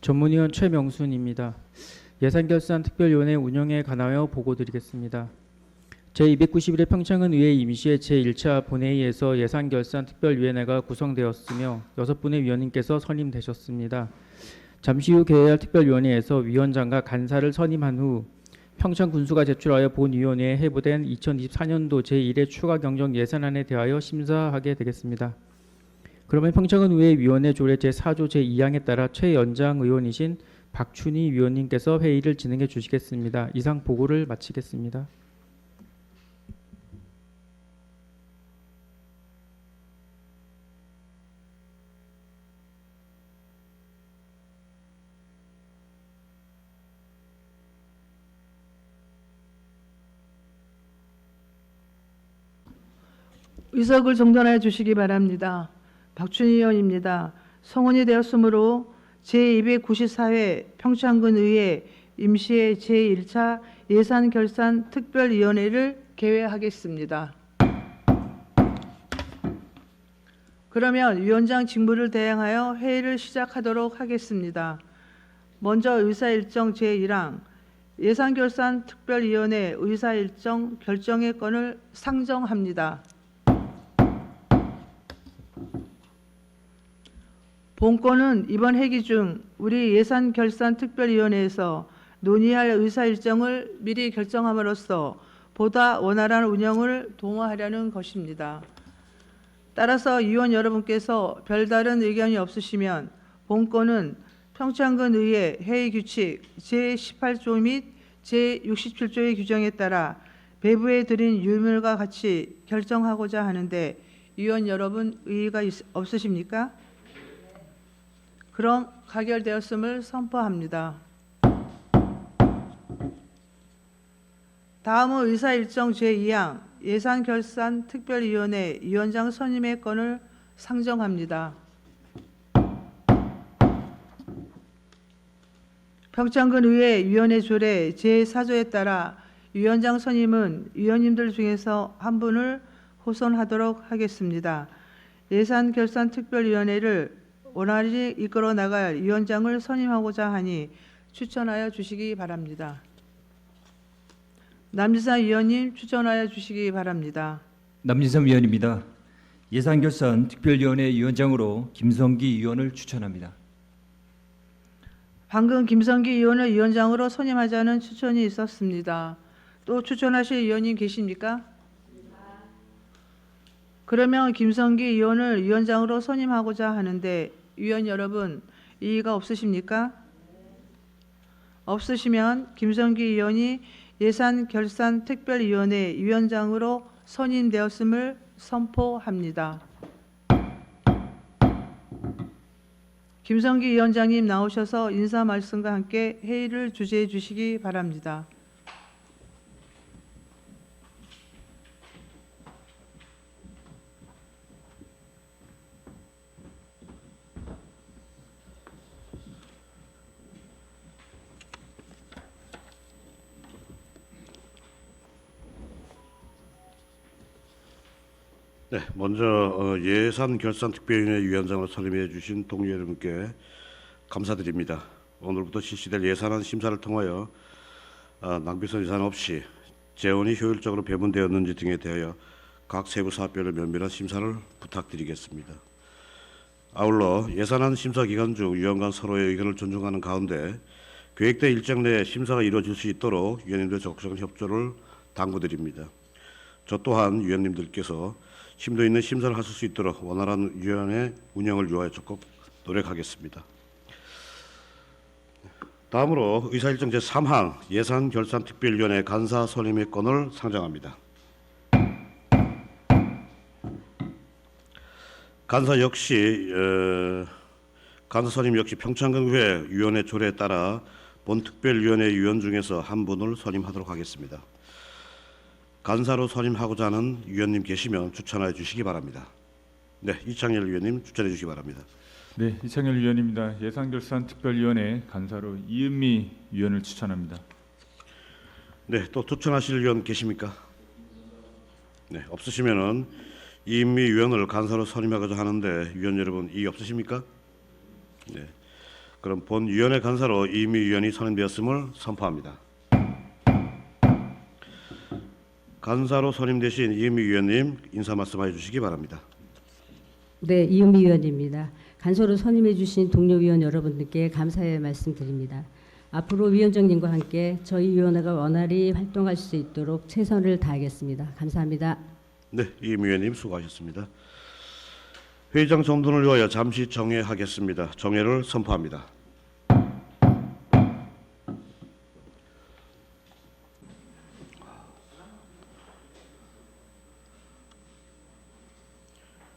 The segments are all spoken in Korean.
전문위원 최명순입니다. 예산결산특별위원회 운영에 관하여 보고드리겠습니다. 제291회 평창은의회 임시회 제1차 본회의에서 예산결산특별위원회가 구성되었으며 6분의 위원님께서 선임되셨습니다. 잠시 후 개회할 특별위원회에서 위원장과 간사를 선임한 후 평창군수가 제출하여 본위원회에 회부된 2024년도 제1회 추가 경정 예산안에 대하여 심사하게 되겠습니다. 그러면 평창은의회 위원회 조례 제4조 제2항에 따라 최연장 의원이신 박춘희 위원님께서 회의를 진행해 주시겠습니다. 이상 보고를 마치겠습니다. 의석을 정돈하여 주시기 바랍니다. 박춘희 의원입니다. 성원이 되었으므로 제294회 평창군의회 임시회 제1차 예산결산특별위원회를 개회하겠습니다. 그러면 위원장 직무를 대행하여 회의를 시작하도록 하겠습니다. 먼저 의사일정 제1항 예산결산특별위원회 의사일정 결정의 건을 상정합니다. 본건은 이번 회기 중 우리 예산결산특별위원회에서 논의할 의사일정을 미리 결정함으로써 보다 원활한 운영을 도모하려는 것입니다. 따라서 위원 여러분께서 별다른 의견이 없으시면 본건은 평창군의회 회의규칙 제18조 및 제67조의 규정에 따라 배부해 드린 유물과 같이 결정하고자 하는데 위원 여러분 의의가 없으십니까? 그럼 가결되었음을 선포합니다. 다음은 의사일정 제2항 예산결산특별위원회 위원장 선임의 건을 상정합니다. 평창군의회 위원회 조례 제4조에 따라 위원장 선임은 위원님들 중에서 한 분을 호선하도록 하겠습니다. 예산결산특별위원회를 원활히 이끌어 나갈 위원장을 선임하고자 하니 추천하여 주시기 바랍니다. 남진상 위원님 추천하여 주시기 바랍니다. 남진상 위원입니다. 예산결산특별위원회 위원장으로 김성기 의원을 추천합니다. 방금 김성기 의원을 위원장으로 선임하자는 추천이 있었습니다. 또 추천하실 위원님 계십니까? 그러면 김성기 의원을 위원장으로 선임하고자 하는데 위원 여러분 이의가 없으십니까? 없으시면 김성기 의원이 예산결산특별위원회 위원장으로 선임되었음을 선포합니다. 김성기 위원장님 나오셔서 인사 말씀과 함께 회의를 주재해 주시기 바랍니다. 네, 먼저 예산결산특별위원회 위원장으로 선임해 주신 동료 여러분께 감사드립니다. 오늘부터 실시될 예산안 심사를 통하여 낭비성 예산 없이 재원이 효율적으로 배분되었는지 등에 대하여 각 세부 사업별로 면밀한 심사를 부탁드리겠습니다. 아울러 예산안 심사 기간 중 위원 간 서로의 의견을 존중하는 가운데 계획된 일정 내에 심사가 이루어질 수 있도록 위원님들의 적극적인 협조를 당부드립니다. 저 또한 위원님들께서 심도 있는 심사를 하실 수 있도록 원활한 위원회 운영을 위하여 적극 노력하겠습니다. 다음으로 의사일정 제3항 예산결산특별위원회 간사 선임의 건을 상정합니다. 간사 선임 역시 평창군의회 위원회 조례에 따라 본 특별위원회 위원 중에서 한 분을 선임하도록 하겠습니다. 간사로 선임하고자 하는 위원님 계시면 추천하여 주시기 바랍니다. 네, 이창열 위원님 추천해 주시기 바랍니다. 네, 이창열 위원입니다. 예산결산특별위원회 간사로 이은미 위원을 추천합니다. 네, 또 추천하실 위원 계십니까? 네, 없으시면은 이은미 위원을 간사로 선임하고자 하는데 위원 여러분 이의 없으십니까? 네, 그럼 본위원회 간사로 이미 위원이 선임되었음을 선포합니다. 간사로 선임되신 이은미 위원님 인사 말씀해 주시기 바랍니다. 네, 이은미 위원입니다. 간소로 선임해 주신 동료 위원 여러분들께 감사의 말씀드립니다. 앞으로 위원장님과 함께 저희 위원회가 원활히 활동할 수 있도록 최선을 다하겠습니다. 감사합니다. 네, 이은미 위원님 수고하셨습니다. 회의장 정돈을 위하여 잠시 정회하겠습니다. 정회를 선포합니다.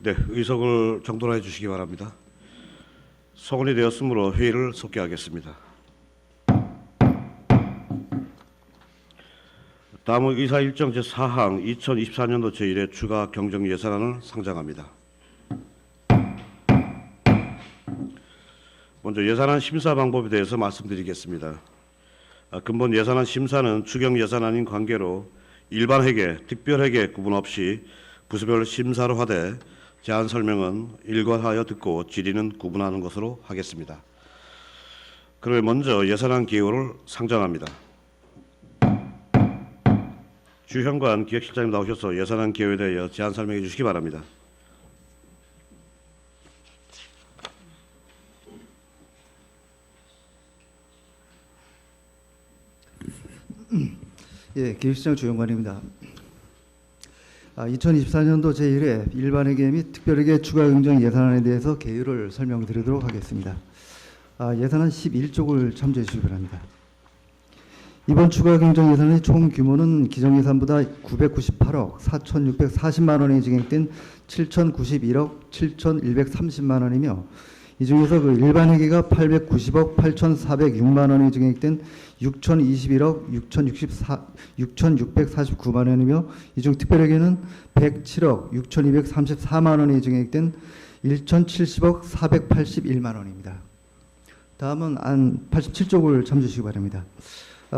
네, 의석을 정돈해 주시기 바랍니다. 성원이 되었으므로 회의를 속개하겠습니다. 다음은 의사 일정 제4항 2024년도 제1회 추가 경정 예산안을 상정합니다. 먼저 예산안 심사 방법에 대해서 말씀드리겠습니다. 근본 예산안 심사는 추경 예산안인 관계로 일반 회계, 특별 회계 구분 없이 부서별 심사로 하되 제안 설명은 일괄하여 듣고 질의는 구분하는 것으로 하겠습니다. 그러면 먼저 예산안 개요를 상정합니다. 주현관 기획실장님 나오셔서 예산안 개요에 대하여 제안 설명해 주시기 바랍니다. 예, 기획실장 주영관입니다. 2024년도 제1회 일반회계 및 특별회계 추가 경정 예산안에 대해서 개요를 설명드리도록 하겠습니다. 예산안 11쪽을 참조해 주시기 바랍니다. 이번 추가 경정 예산의 총 규모는 기정 예산보다 998억 4,640만 원이 증액된 7,091억 7,130만 원이며 이 중에서 그 일반 회계가 890억 8,406만 원이 증액된 6,021억 6,649만 원이며 이 중 특별회계는 107억 6,234만 원이 증액된 1,070억 481만 원입니다. 다음은 안 87쪽을 참조해 주시기 바랍니다.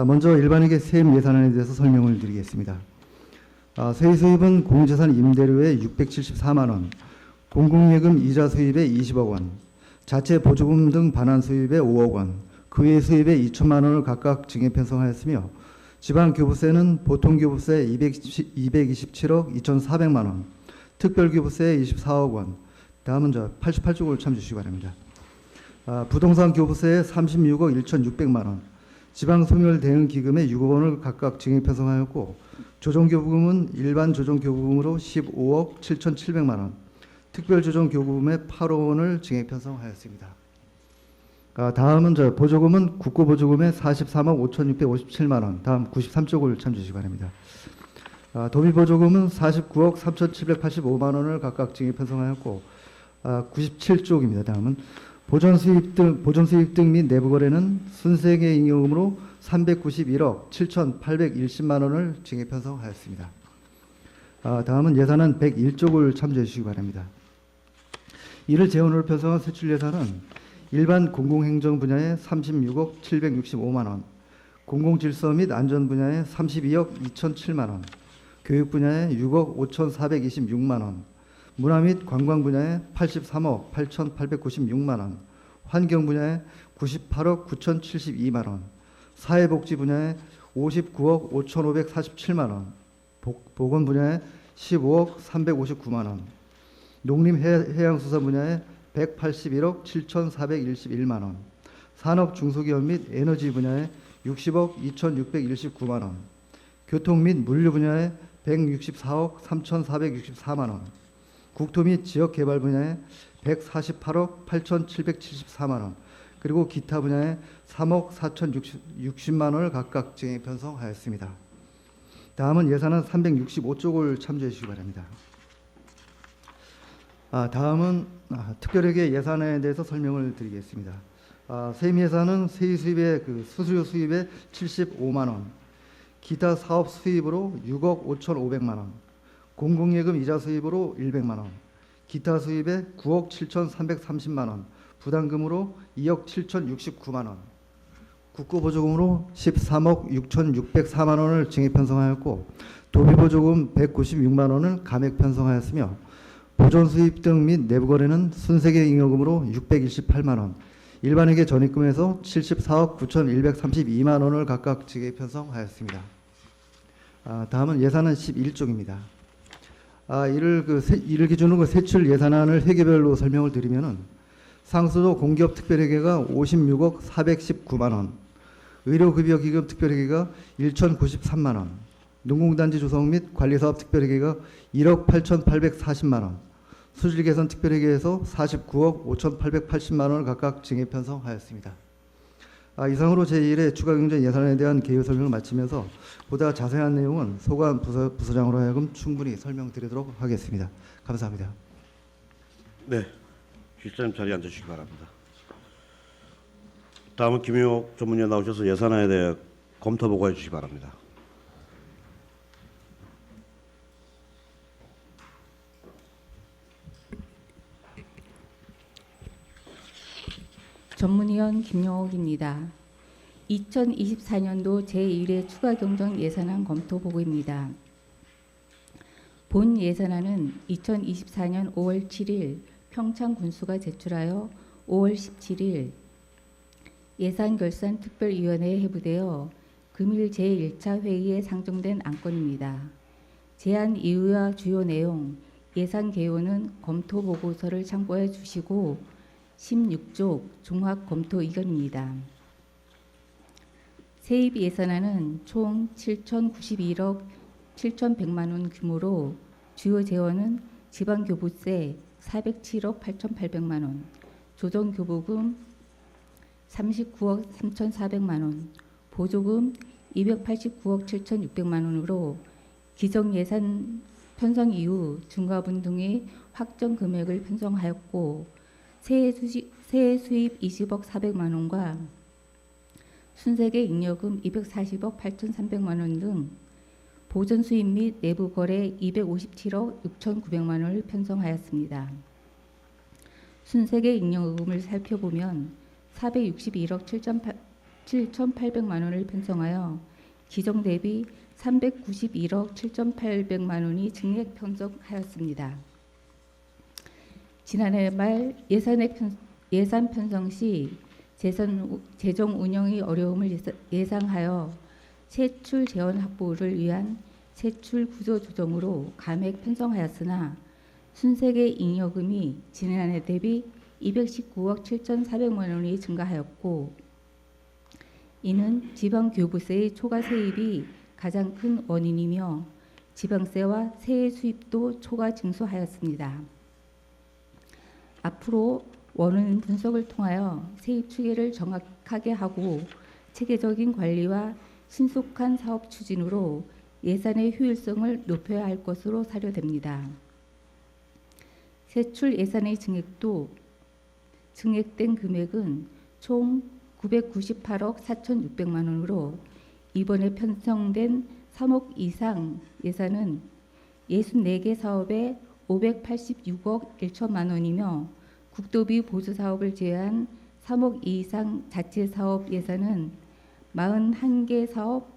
먼저 일반회계 세입 예산안에 대해서 설명을 드리겠습니다. 세입 수입은 공유재산 임대료에 674만 원, 공공예금 이자 수입에 20억 원, 자체 보조금 등 반환 수입에 5억 원, 그 외 수입에 2천만 원을 각각 증액 편성하였으며 지방교부세는 보통교부세 227억 2,400만 원, 특별교부세 24억 원, 다음은 88쪽을 참조해 주시기 바랍니다. 부동산 교부세에 36억 1,600만 원, 지방소멸대응기금에 6억 원을 각각 증액 편성하였고 조정교부금은 일반 조정교부금으로 15억 7,700만 원, 특별조정교부금에 8억 원을 증액 편성하였습니다. 다음은 보조금은 국고보조금에 43억 5,657만 원, 다음 93쪽을 참조해 주시기 바랍니다. 도비보조금은 49억 3,785만 원을 각각 증액 편성하였고 97쪽입니다. 다음은 보존수입 등 및 내부거래는 순세계 잉여금으로 391억 7,810만 원을 증액 편성하였습니다. 다음은 예산안 101쪽을 참조해 주시기 바랍니다. 이를 재원으로 편성한 세출 예산은 일반 공공행정 분야에 36억 765만 원, 공공질서 및 안전 분야에 32억 2,007만 원, 교육 분야에 6억 5,426만 원, 문화 및 관광 분야에 83억 8,896만 원, 환경 분야에 98억 9,072만 원, 사회복지 분야에 59억 5,547만 원, 보건 분야에 15억 359만 원, 농림해양수산 분야에 181억 7,421만 원, 산업 중소기업 및 에너지 분야에 60억 2,619만 원, 교통 및 물류 분야에 164억 3,464만 원, 국토 및 지역개발 분야에 148억 8,774만 원, 그리고 기타 분야에 3억 4,060만 원을 각각 증액 편성하였습니다. 다음은 예산안 365쪽을 참조해 주시기 바랍니다. 다음은 특별회계 예산에 대해서 설명을 드리겠습니다. 세임 예산은 세입 수입의 수수료 수입에 75만 원, 기타 사업 수입으로 6억 5,500만 원, 공공예금 이자 수입으로 100만 원, 기타 수입에 9억 7,330만 원, 부담금으로 2억 7,069만 원, 국고보조금으로 13억 6,604만 원을 증액 편성하였고 도비보조금 196만 원을 감액 편성하였으며 보존수입 등 및 내부거래는 순세계 잉여금으로 628만 원, 일반회계 전입금에서 74억 9,132만 원을 각각 지급 편성하였습니다. 다음은 예산안 11쪽입니다. 이를 기준으로 세출 예산안을 회계별로 설명을 드리면은 상수도 공기업 특별회계가 56억 419만 원, 의료급여 기금 특별회계가 1,093만 원, 농공단지 조성 및 관리사업 특별회계가 1억 8,840만 원, 수질개선 특별회계에서 49억 5,880만 원을 각각 증액 편성하였습니다. 이상으로 제1회 추가경정 예산에 대한 개요 설명을 마치면서 보다 자세한 내용은 소관 부서장으로 하여금 충분히 설명드리도록 하겠습니다. 감사합니다. 네, 실장님 자리에 앉으시기 바랍니다. 다음은 김용옥 전문위원 나오셔서 예산안에 대해 검토 보고해 주시기 바랍니다. 전문위원 김용옥입니다. 2024년도 제1회 추가경정 예산안 검토 보고입니다. 본 예산안은 2024년 5월 7일 평창군수가 제출하여 5월 17일 예산결산특별위원회에 회부되어 금일 제1차 회의에 상정된 안건입니다. 제안 이유와 주요 내용, 예산 개요는 검토 보고서를 참고해 주시고 16쪽 종합 검토 의견입니다. 세입 예산안은 총 7,091억 7,100만 원 규모로 주요 재원은 지방교부세 407억 8,800만 원, 조정교부금 39억 3,400만 원, 보조금 289억 7,600만 원으로 기정예산 편성 이후 중과분 등의 확정 금액을 편성하였고 세해 수입 20억 400만 원과 순세계 잉여금 240억 8,300만 원 등 보전 수입 및 내부 거래 257억 6,900만 원을 편성하였습니다. 순세계 잉여금을 살펴보면 461억 7,800만 원을 편성하여 기정 대비 391억 7,800만 원이 증액 편성하였습니다. 지난해 말 예산 편성 시 재정 운영의 어려움을 예상하여 세출 재원 확보를 위한 세출 구조 조정으로 감액 편성하였으나 순세계 잉여금이 지난해 대비 219억 7,400만 원이 증가하였고 이는 지방교부세의 초과 세입이 가장 큰 원인이며 지방세와 세해 수입도 초과 증소하였습니다. 앞으로 원은 분석을 통하여 세입 추계를 정확하게 하고 체계적인 관리와 신속한 사업 추진으로 예산의 효율성을 높여야 할 것으로 사료됩니다. 세출 예산의 증액된 금액은 총 998억 4,600만 원으로 이번에 편성된 3억 이상 예산은 64개 사업에 586억 1천만 원이며 국도비 보수 사업을 제외한 3억 이상 자체 사업 예산은 41개 사업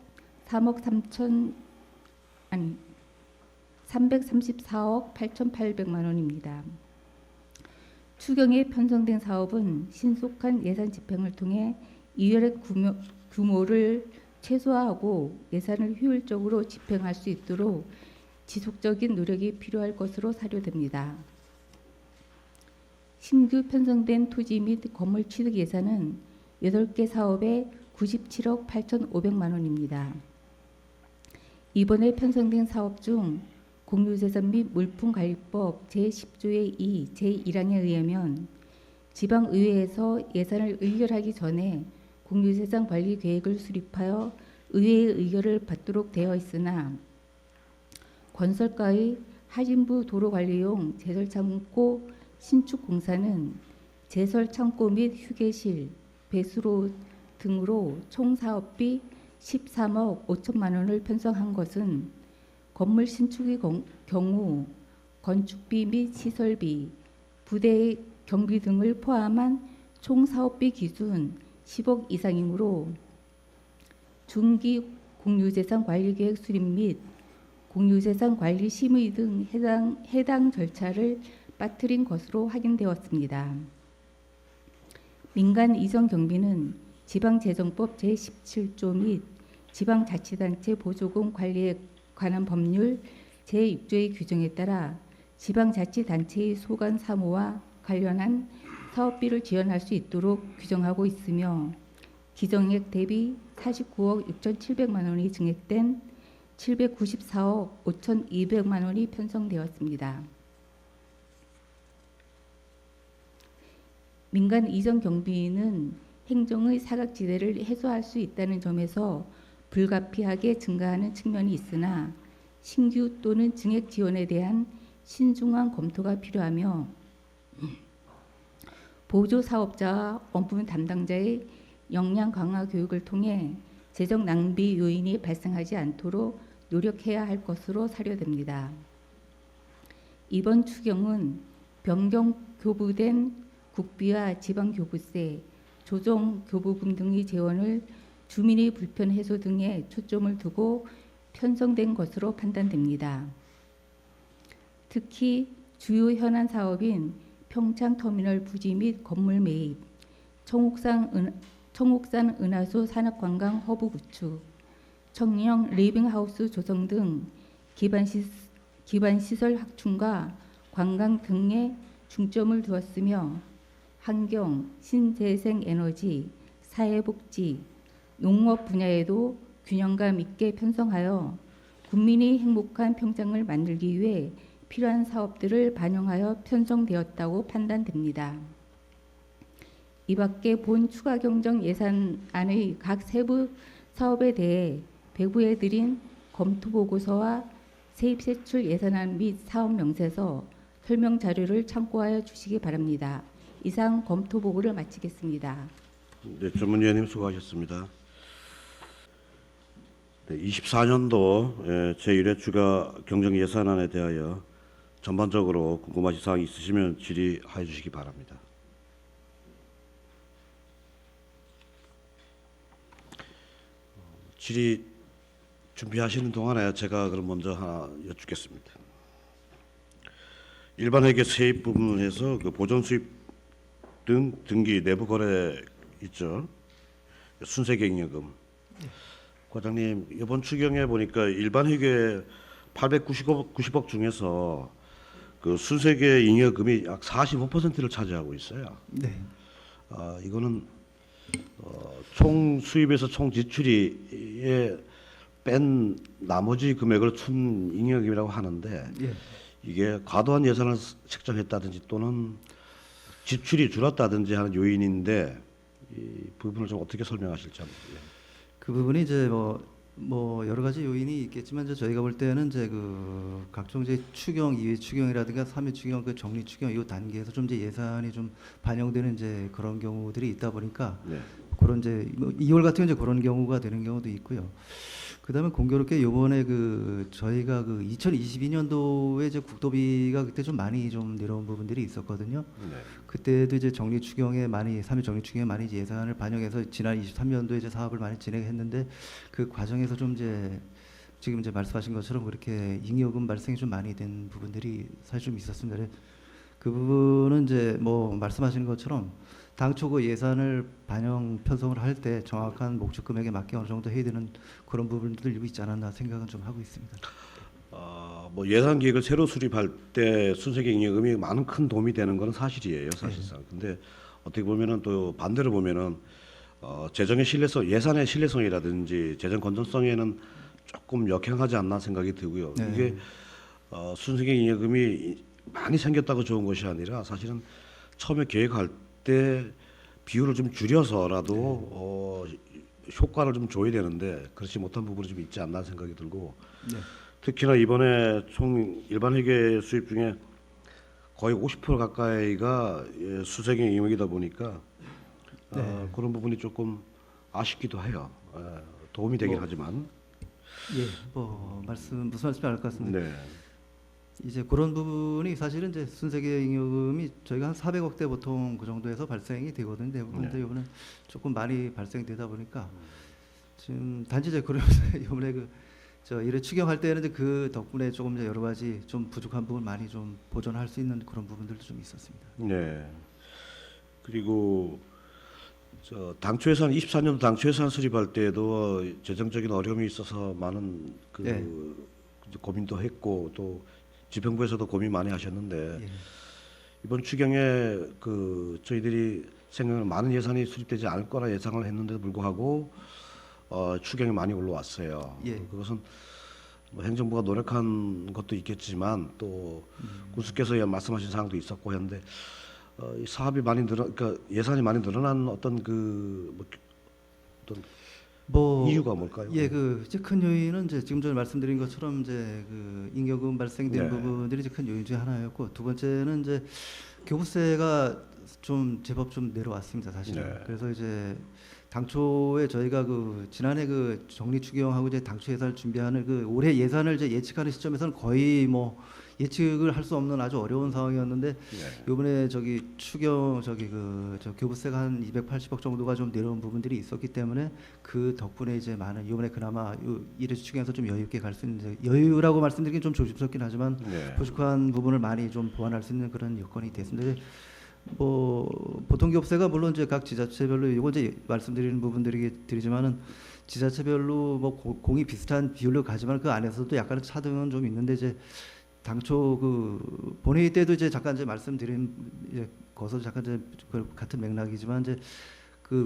334억 8,800만 원입니다. 추경에 편성된 사업은 신속한 예산 집행을 통해 이율의 규모를 최소화하고 예산을 효율적으로 집행할 수 있도록 지속적인 노력이 필요할 것으로 사료됩니다. 신규 편성된 토지 및 건물 취득 예산은 8개 사업에 97억 8,500만 원입니다. 이번에 편성된 사업 중 공유재산 및 물품관리법 제10조의 2, 제1항에 의하면 지방의회에서 예산을 의결하기 전에 공유재산 관리 계획을 수립하여 의회의 의결을 받도록 되어 있으나 건설가의 하진부 도로관리용 제설창고 신축 공사는 제설창고 및 휴게실, 배수로 등으로 총 사업비 13억 5천만 원을 편성한 것은 건물 신축의 경우 건축비 및 시설비, 부대의 경비 등을 포함한 총 사업비 기준 10억 이상이므로 중기 공유재산 관리계획 수립 및 공유재산 관리 심의 등 해당 절차를 빠뜨린 것으로 확인되었습니다. 민간 이전 경비는 지방재정법 제17조 및 지방자치단체 보조금 관리에 관한 법률 제6조의 규정에 따라 지방자치단체의 소관 사무와 관련한 사업비를 지원할 수 있도록 규정하고 있으며 기정액 대비 49억 6,700만 원이 증액된 794억 5,200만 원이 편성되었습니다. 민간 이전 경비는 행정의 사각지대를 해소할 수 있다는 점에서 불가피하게 증가하는 측면이 있으나 신규 또는 증액 지원에 대한 신중한 검토가 필요하며 보조 사업자와 업무 담당자의 역량 강화 교육을 통해 재정 낭비 요인이 발생하지 않도록 노력해야 할 것으로 사료됩니다. 이번 추경은 변경 교부된 국비와 지방교부세, 조정교부금 등의 재원을 주민의 불편 해소 등에 초점을 두고 편성된 것으로 판단됩니다. 특히 주요 현안 사업인 평창터미널 부지 및 건물 매입, 청옥산 은하수 산업관광 허브 구축, 청령 리빙하우스 조성 등 기반시설 확충과 관광 등에 중점을 두었으며 환경, 신재생에너지, 사회복지, 농업 분야에도 균형감 있게 편성하여 국민이 행복한 평창을 만들기 위해 필요한 사업들을 반영하여 편성되었다고 판단됩니다. 이 밖에 본 추가 경정 예산안의 각 세부 사업에 대해 배부해 드린 검토 보고서와 세입세출 예산안 및 사업 명세서 설명 자료를 참고하여 주시기 바랍니다. 이상 검토 보고를 마치겠습니다. 네, 전문위원님 수고하셨습니다. 네, 24년도 제1회 추가 경정 예산안에 대하여 전반적으로 궁금하신 사항이 있으시면 질의해 주시기 바랍니다. 질의 준비하시는 동안에 제가 그럼 먼저 하나 여쭙겠습니다. 일반 회계 세입 부분에서 그 보존 수입 등 등기 내부 거래 있죠. 순세계 잉여금. 과장님, 이번 추경에 보니까 일반 회계 890억 중에서 그 순세계 잉여금이 약 45%를 차지하고 있어요. 네. 이거는 총 수입에서 총 지출이 뺀 나머지 금액을 춘 잉여금이라고 하는데 예. 이게 과도한 예산을 책정했다든지 또는 지출이 줄었다든지 하는 요인인데 이 부분을 좀 어떻게 설명하실지 한번. 그 부분이 이제 뭐 여러 가지 요인이 있겠지만 이제 저희가 볼 때는 이제 그 각종 이제 추경, 2회 추경이라든가 3회 추경, 그 정리 추경 이 단계에서 좀 이제 예산이 좀 반영되는 이제 그런 경우들이 있다 보니까 네. 그런 이제 뭐 2월 같은 이제 그런 경우가 되는 경우도 있고요. 그다음에 공교롭게 요번에 그 저희가 그 2022년도에 이제 국도비가 그때 좀 많이 좀 내려온 부분들이 있었거든요. 네. 그때도 이제 정리 추경에 많이 3회 정리 추경에 많이 이제 예산을 반영해서 지난 23년도에 이제 사업을 많이 진행했는데 그 과정에서 좀 이제 지금 이제 말씀하신 것처럼 그렇게 잉여금 발생이 좀 많이 된 부분들이 사실 좀 있었습니다. 그 부분은 이제 뭐 말씀하시는 것처럼 당초 그 예산을 반영 편성을 할 때 정확한 목적 금액에 맞게 어느 정도 해야 되는 그런 부분들이 있지 않았나 생각은 좀 하고 있습니다. 뭐 예산 계획을 새로 수립할 때 순세계 잉여금이 많은 큰 도움이 되는 것은 사실이에요, 사실상. 근데 어떻게 보면은 또 반대로 보면은 재정의 신뢰성, 예산의 신뢰성이라든지 재정 건전성에는 조금 역행하지 않나 생각이 들고요. 네. 이게 순세계 잉여금이 많이 생겼다고 좋은 것이 아니라 사실은 처음에 계획할 때 비율을 좀 줄여서라도 효과를 좀 줘야 되는데 그렇지 못한 부분이 좀 있지 않나 생각이 들고 네. 특히나 이번에 총 일반 회계 수입 중에 거의 50% 가까이가 수세계 잉여금이다 보니까 그런 부분이 조금 아쉽기도 해요. 도움이 되긴 하지만. 예, 뭐 무슨 말씀인지 알 것 같습니다. 네. 이제 그런 부분이 사실은 이제 순세계 잉여금이 저희가 한 400억대 보통 그 정도에서 발생이 되거든요. 대부분. 근데 이번에 조금 많이 발생되다 보니까 지금 단지 이제 그러면서 이번에 저 일회 추경할 때는 이제 그 덕분에 조금 이제 여러 가지 좀 부족한 부분 많이 좀 보존할 수 있는 그런 부분들도 좀 있었습니다. 네. 그리고 당초 예산 24년도 당초 예산 수립할 때도 재정적인 어려움이 있어서 많은 예. 이제 고민도 했고 또 집행부에서도 고민 많이 하셨는데 예. 이번 추경에 저희들이 생각하는 많은 예산이 수립되지 않을 거라 예상을 했는데도 불구하고 추경이 많이 올라왔어요. 예. 그것은 뭐 행정부가 노력한 것도 있겠지만 또 군수께서 말씀하신 사항도 있었고 했는데 이 사업이 많이 그러니까 예산이 많이 늘어난 어떤 뭐 이유가 뭘까요? 예, 이제 큰 요인은 이제 지금 전에 말씀드린 것처럼 이제 임경금 발생된 네. 부분들이 이제 큰 요인 중에 하나였고, 두 번째는 이제 교부세가 좀 제법 좀 내려왔습니다, 사실은. 네. 그래서 이제 당초에 저희가 지난해 정리 추경하고 이제 당초 예산을 준비하는 올해 예산을 이제 예측하는 시점에서는 거의 뭐 예측을 할 수 없는 아주 어려운 상황이었는데, 네. 요번에 추경 저 교부세가 한 280억 정도가 좀 내려온 부분들이 있었기 때문에 그 덕분에 이제 많은 이번에 그나마 이래 추경에서 좀 여유 있게 갈 수 있는, 여유라고 말씀드리긴 좀 조심스럽긴 하지만 네. 부족한 부분을 많이 좀 보완할 수 있는 그런 여건이 됐습니다. 뭐 보통 교부세가 물론 이제 각 지자체별로 이거 이제 말씀드리는 부분들이지만은 지자체별로 뭐 공이 비슷한 비율로 가지만 그 안에서도 약간의 차등은 좀 있는데, 이제 당초 본회의 때도 이제 잠깐 이제 말씀드린 거기서 잠깐 이제 같은 맥락이지만 이제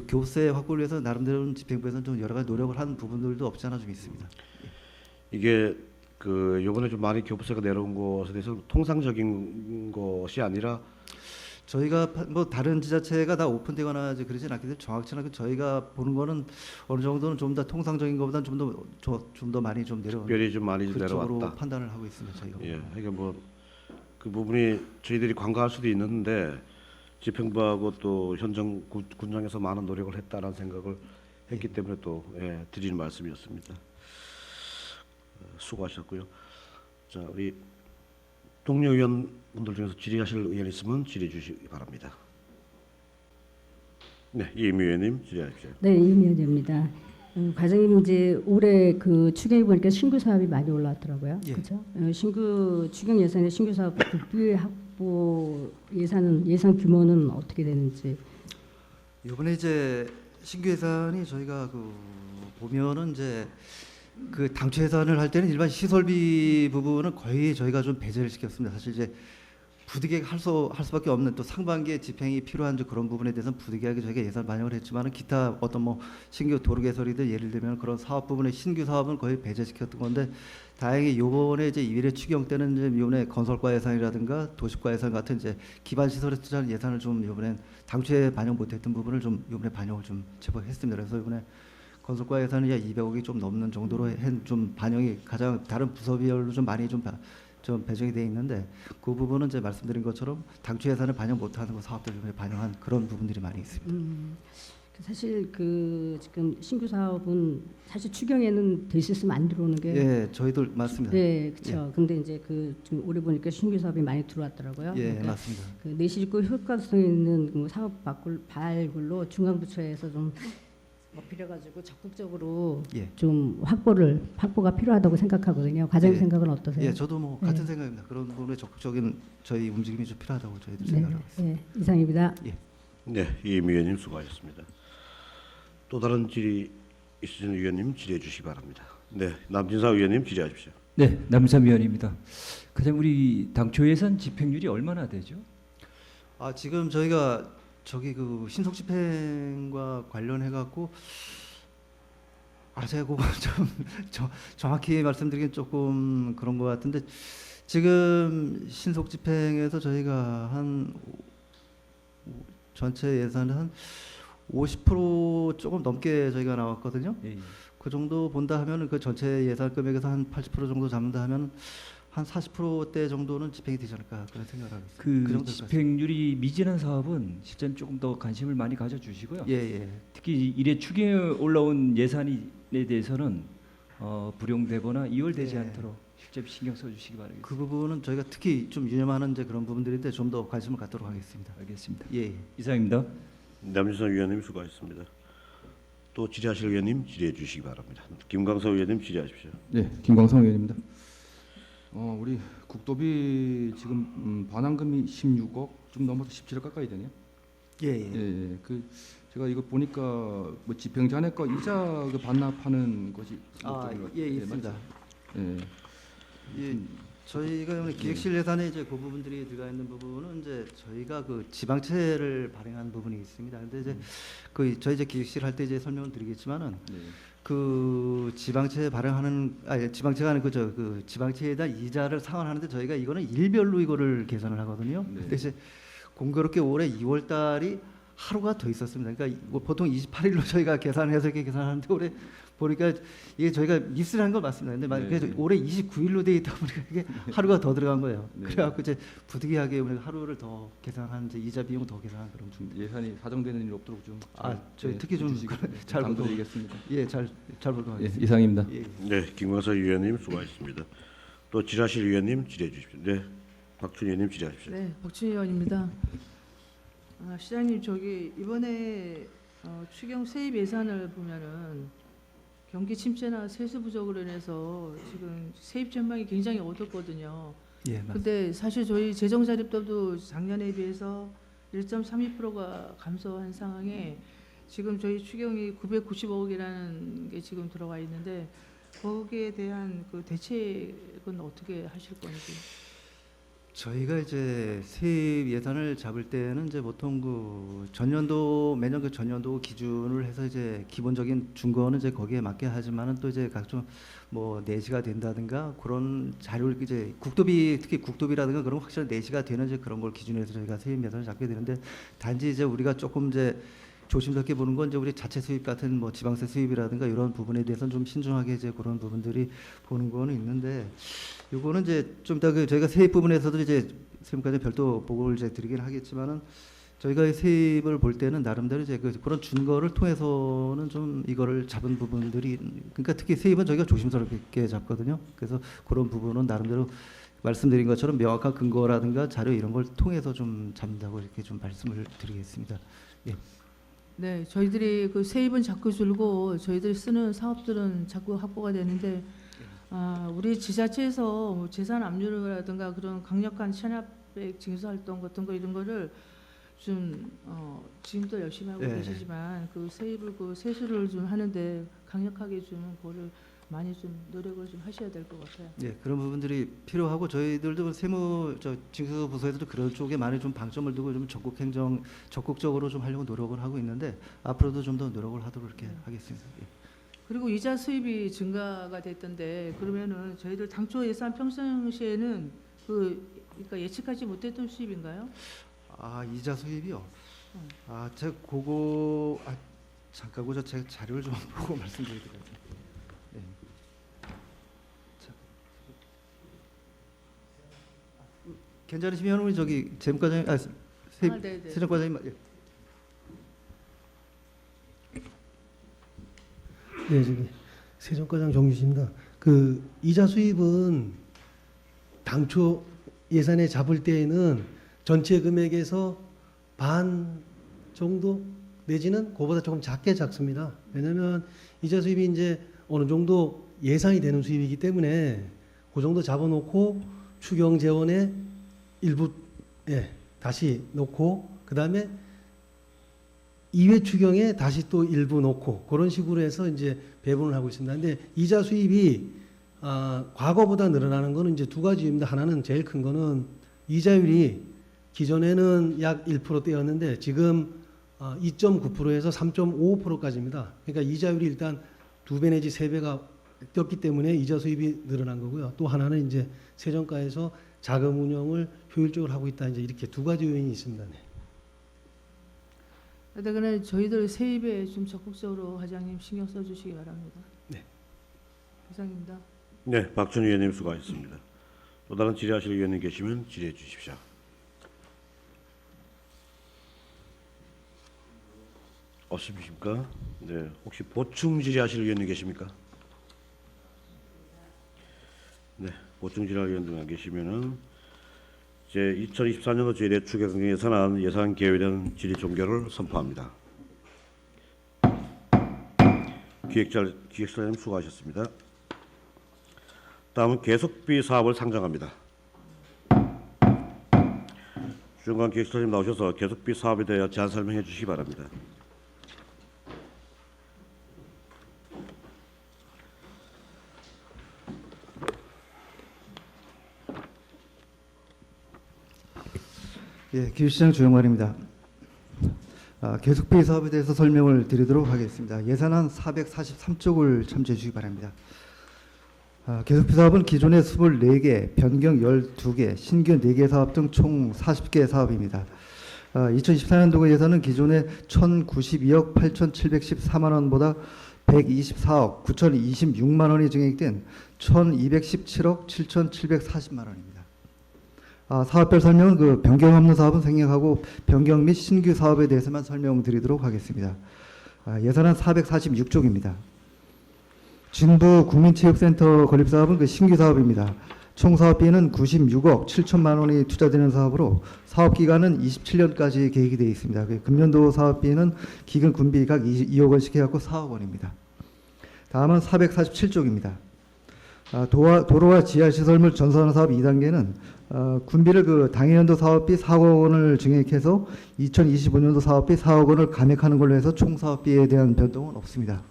교부세 확보를 위해서 나름대로 집행부에서는 좀 여러 가지 노력을 한 부분들도 없지 않아 좀 있습니다. 이게 요번에 좀 많이 교부세가 내려온 것에 대해서 통상적인 것이 아니라 저희가 뭐 다른 지자체가 다 오픈되거나 이제 그러진 않기 때문에 정확치 않게 저희가 보는 거는 어느 정도는 좀 더 통상적인 것보다는 좀 더 많이 좀 내려온 특별히 좀 많이 그쪽으로 내려왔다. 판단을 하고 있습니다, 저희가. 예, 그러니까 뭐 그 부분이 저희들이 관가할 수도 있는데 집행부하고 또 현장 군장에서 많은 노력을 했다라는 생각을 했기 때문에 또 드리는 말씀이었습니다. 수고하셨고요. 자, 우리 동료 의원분들 중에서 질의하실 의원 있으면 질의해 주시기 바랍니다. 네, 이미 의원님 질의하십시오. 네, 이미 의원입니다. 과장님 이제 올해 추경에 보니까 신규 사업이 많이 올라왔더라고요. 예. 그렇죠? 신규 추경 예산에 신규 사업 국비 확보 예산 규모는 어떻게 되는지. 이번에 이제 신규 예산이 저희가 보면은 이제 당초 예산을 할 때는 일반 시설비 부분은 거의 저희가 좀 배제를 시켰습니다. 사실 이제 부득이하게 할 수밖에 없는 또 상반기에 집행이 필요한 그런 부분에 대해서는 부득이하게 저희가 예산 반영을 했지만은 기타 어떤 뭐 신규 도로 개설이든 예를 들면 그런 사업 부분의 신규 사업은 거의 배제시켰던 건데, 다행히 요번에 이제 2회 추경 때는 이제 이번에 건설과 예산이라든가 도시과 예산 같은 이제 기반 시설에 투자하는 예산을 좀 이번엔 당초에 반영 못했던 부분을 좀 이번에 반영을 좀 제법 했습니다. 그래서 이번에 건설과 예산은 200억이 좀 넘는 정도로 좀 반영이 가장 다른 부서별로 좀 많이 좀 배정이 돼 있는데, 그 부분은 이제 말씀드린 것처럼 당초 예산을 반영 못하는 사업들 중에 반영한 그런 부분들이 많이 있습니다. 사실 지금 신규 사업은 사실 추경에는 될 수 있으면 안 들어오는 게. 예, 저희들 맞습니다. 네, 그렇죠. 근데 이제 지금 올해 보니까 신규 사업이 많이 들어왔더라고요. 예, 그러니까 맞습니다. 내실고 효과성 있는 사업 발굴로 중앙부처에서 좀 필요가지고 적극적으로 예. 좀 확보가 필요하다고 생각하거든요. 과장님 예. 생각은 어떠세요? 예, 저도 뭐 같은 생각입니다. 그런 부분에 적극적인 저희 움직임이 좀 필요하다고 저희들 네, 생각하고 있습니다. 네, 이상입니다. 네, 이미 의원님 수고하셨습니다. 또 다른 질의 있으신 의원님 질의해 주시기 바랍니다. 네, 남진사 의원님 질의하십시오. 네, 남삼 위원입니다. 가장 우리 당초 예산 집행률이 얼마나 되죠? 지금 저희가 신속 집행과 관련해 갖고 제가 그거 좀 정확히 말씀드리긴 조금 그런 것 같은데, 지금 신속 집행에서 저희가 한 전체 예산은 한 50% 조금 넘게 저희가 나왔거든요. 예. 그 정도 본다 하면 그 전체 예산 금액에서 한 80% 정도 잡는다 하면 한 40%대 정도는 집행이 되지 않을까 그런 생각을 하고 있습니다. 그 정도 집행률이 미진한 사업은 실제는 조금 더 관심을 많이 가져주시고요. 예. 특히 이래 추경에 올라온 예산에 대해서는 불용되거나 이월되지 예. 않도록 실제 신경 써주시기 바라겠습니다. 그 부분은 저희가 특히 좀 유념하는 이제 그런 부분들인데 좀 더 관심을 갖도록 하겠습니다. 알겠습니다. 예. 이상입니다. 남진사 의원님 수고하셨습니다. 또 질의하실 의원님 질의해 주시기 바랍니다. 김광석 의원님 질의하십시오. 네, 김광성 의원입니다. 우리 국도비 지금 반환금이 16억 좀 넘어서 17억 가까이 되네요. 예. 그 제가 이거 보니까 뭐 집행잔액과 이자 그 반납하는 것이 예, 있습니다. 예. 예, 저희가 오늘 기획실 예산에 이제 그 부분들이 들어가 있는 부분은 이제 저희가 그 지방채를 발행한 부분이 있습니다. 근데 이제 그 저희 이제 기획실 할 때 이제 설명을 드리겠지만은 네. 그 지방채 발행하는 지방채가 아니고 그 지방채에다 이자를 상환하는데 저희가 이거는 일별로 이거를 계산을 하거든요. 네. 근데 이제 공교롭게 올해 2월 달이 하루가 더 있었습니다. 그러니까 뭐 보통 28일로 저희가 계산해서 이렇게 계산하는데 올해 보니까 이게 저희가 미스를 한 건 맞습니다. 근데 네. 그래서 올해 29일로 돼 있다 보니까 이게 하루가 더 들어간 거예요. 네. 그래갖고 이제 부득이하게 우리가 하루를 더 계산한 이제 이자 비용 더 계산한 그런 중. 예산이 사정되는 일 없도록 좀 저희 네, 특히 좀 잘 당부드리겠습니다. 잘 보도록 예, 하겠습니다. 이상입니다. 예. 네, 김광석 위원님 수고하셨습니다. 또 질의하실 위원님 질의해 주십시오. 네, 박준희 의원님 질의하십시오. 네, 박준희 의원입니다. 시장님 저기 이번에 추경 세입 예산을 보면은 경기 침체나 세수 부족으로 인해서 지금 세입 전망이 굉장히 어둡거든요. 예, 맞습니다. 근데 사실 저희 재정 자립도도 작년에 비해서 1.32%가 감소한 상황에 지금 저희 추경이 995억이라는 게 지금 들어가 있는데 거기에 대한 그 대책은 어떻게 하실 건지. 저희가 이제 세입 예산을 잡을 때는 이제 보통 그 전년도 매년 그 전년도 기준을 해서 이제 기본적인 준거는 이제 거기에 맞게 하지만은 또 이제 각종 뭐 내시가 된다든가 그런 자료를 이제 국도비 특히 국도비라든가 그런 확실한 내시가 되는 이제 그런 걸 기준으로 해서 저희가 세입 예산을 잡게 되는데 단지 이제 우리가 조금 이제 조심스럽게 보는 건 이제 우리 자체 수입 같은 뭐 지방세 수입이라든가 이런 부분에 대해서는 좀 신중하게 이제 그런 부분들이 보는 거는 있는데 요거는 이제 좀 더 그 저희가 세입 부분에서도 이제 세무까지 별도 보고를 이제 드리긴 하겠지만은 저희가 세입을 볼 때는 나름대로 이제 그런 준거를 통해서는 좀 이거를 잡은 부분들이 그러니까 특히 세입은 저희가 조심스럽게 잡거든요. 그래서 그런 부분은 나름대로 말씀드린 것처럼 명확한 근거라든가 자료 이런 걸 통해서 좀 잡는다고 이렇게 좀 말씀을 드리겠습니다. 예. 네, 저희들이 그 세입은 자꾸 줄고 저희들이 쓰는 사업들은 자꾸 확보가 되는데 우리 지자체에서 뭐 재산 압류라든가 그런 강력한 체납액 징수 활동 같은 거 이런 거를 좀 지금도 열심히 하고 네. 계시지만 그 세입을 그 세수를 좀 하는데 강력하게 좀 그거를 많이 좀 노력을 좀 하셔야 될 것 같아요. 예, 그런 부분들이 필요하고 저희들도 세무 징수 부서에서도 그런 쪽에 많이 좀 방점을 두고 좀 적극적으로 좀 하려고 노력을 하고 있는데 앞으로도 좀 더 노력을 하도록 이렇게 하겠습니다. 예. 그리고 이자 수입이 증가가 됐던데 그러면은 저희들 당초 예산 평상시에는 그러니까 예측하지 못했던 수입인가요? 이자 수입이요. 제가 그거 잠깐 제가 자료를 좀 보고 말씀드리도록 하겠습니다. 네. 괜찮으시면 우리 저기 재무과장님, 네네. 세정과장님, 예. 네, 저기 세정과장 정유시입니다. 그 이자 수입은 당초 예산에 잡을 때에는 전체 금액에서 반 정도 내지는 그보다 조금 작게 잡습니다. 왜냐하면 이자 수입이 이제 어느 정도 예상이 되는 수입이기 때문에 그 정도 잡아놓고 추경 재원에 일부 다시 놓고 그 다음에 2회 추경에 다시 또 일부 놓고 그런 식으로 해서 이제 배분을 하고 있습니다. 근데 이자 수입이 과거보다 늘어나는 거는 이제 두 가지입니다. 하나는 제일 큰 거는 이자율이 기존에는 약 1%대였는데 지금 2.9%에서 3.55%까지입니다. 그러니까 이자율이 일단 2배 내지 3배가 뛰었기 때문에 이자 수입이 늘어난 거고요. 또 하나는 이제 세정가에서 자금 운영을 효율적으로 하고 있다. 이제 이렇게 두 가지 요인이 있습니다. 네. 그러니까 저희들 세입에 좀 적극적으로 과장님 신경 써주시기 바랍니다. 네. 이상입니다. 네, 박준희 의원님 수고하셨습니다. 또 다른 질의하실 의원님 계시면 질의해 주십시오. 없으십니까? 네, 혹시 보충 질의하실 의원님 계십니까? 네, 보충 질의할 의원들 안 계시면은 제 2024년도 제1회 추경 예산안 예산 개요에 대한 질의 종결을 선포합니다. 기획사님 수고하셨습니다. 다음은 계속비 사업을 상정합니다. 중간 기획사님 나오셔서 계속비 사업에 대해 제안 설명해 주시기 바랍니다. 예, 기후시장 조영관입니다. 계속비 사업에 대해서 설명을 드리도록 하겠습니다. 예산안 443쪽을 참조해 주시기 바랍니다. 계속비 사업은 기존의 24개, 변경 12개, 신규 4개 사업 등 총 40개 사업입니다. 2024년도 예산은 기존의 1,092억 8,714만 원보다 124억 9,026만 원이 증액된 1,217억 7,740만 원입니다. 사업별 설명은 그 변경 없는 사업은 생략하고 변경 및 신규 사업에 대해서만 설명드리도록 하겠습니다. 예산안 446쪽입니다. 진부 국민체육센터 건립사업은 그 신규 사업입니다. 총 사업비는 96억 7천만 원이 투자되는 사업으로 사업 기간은 27년까지 계획이 되어 있습니다. 금년도 사업비는 기금 군비 각 2억 원씩 해갖고 4억 원입니다. 다음은 447쪽입니다. 도로와 지하시설물 전선 사업 2단계는 군비를 그 당해연도 사업비 4억 원을 증액해서 2025년도 사업비 4억 원을 감액하는 걸로 해서 총 사업비에 대한 변동은 없습니다.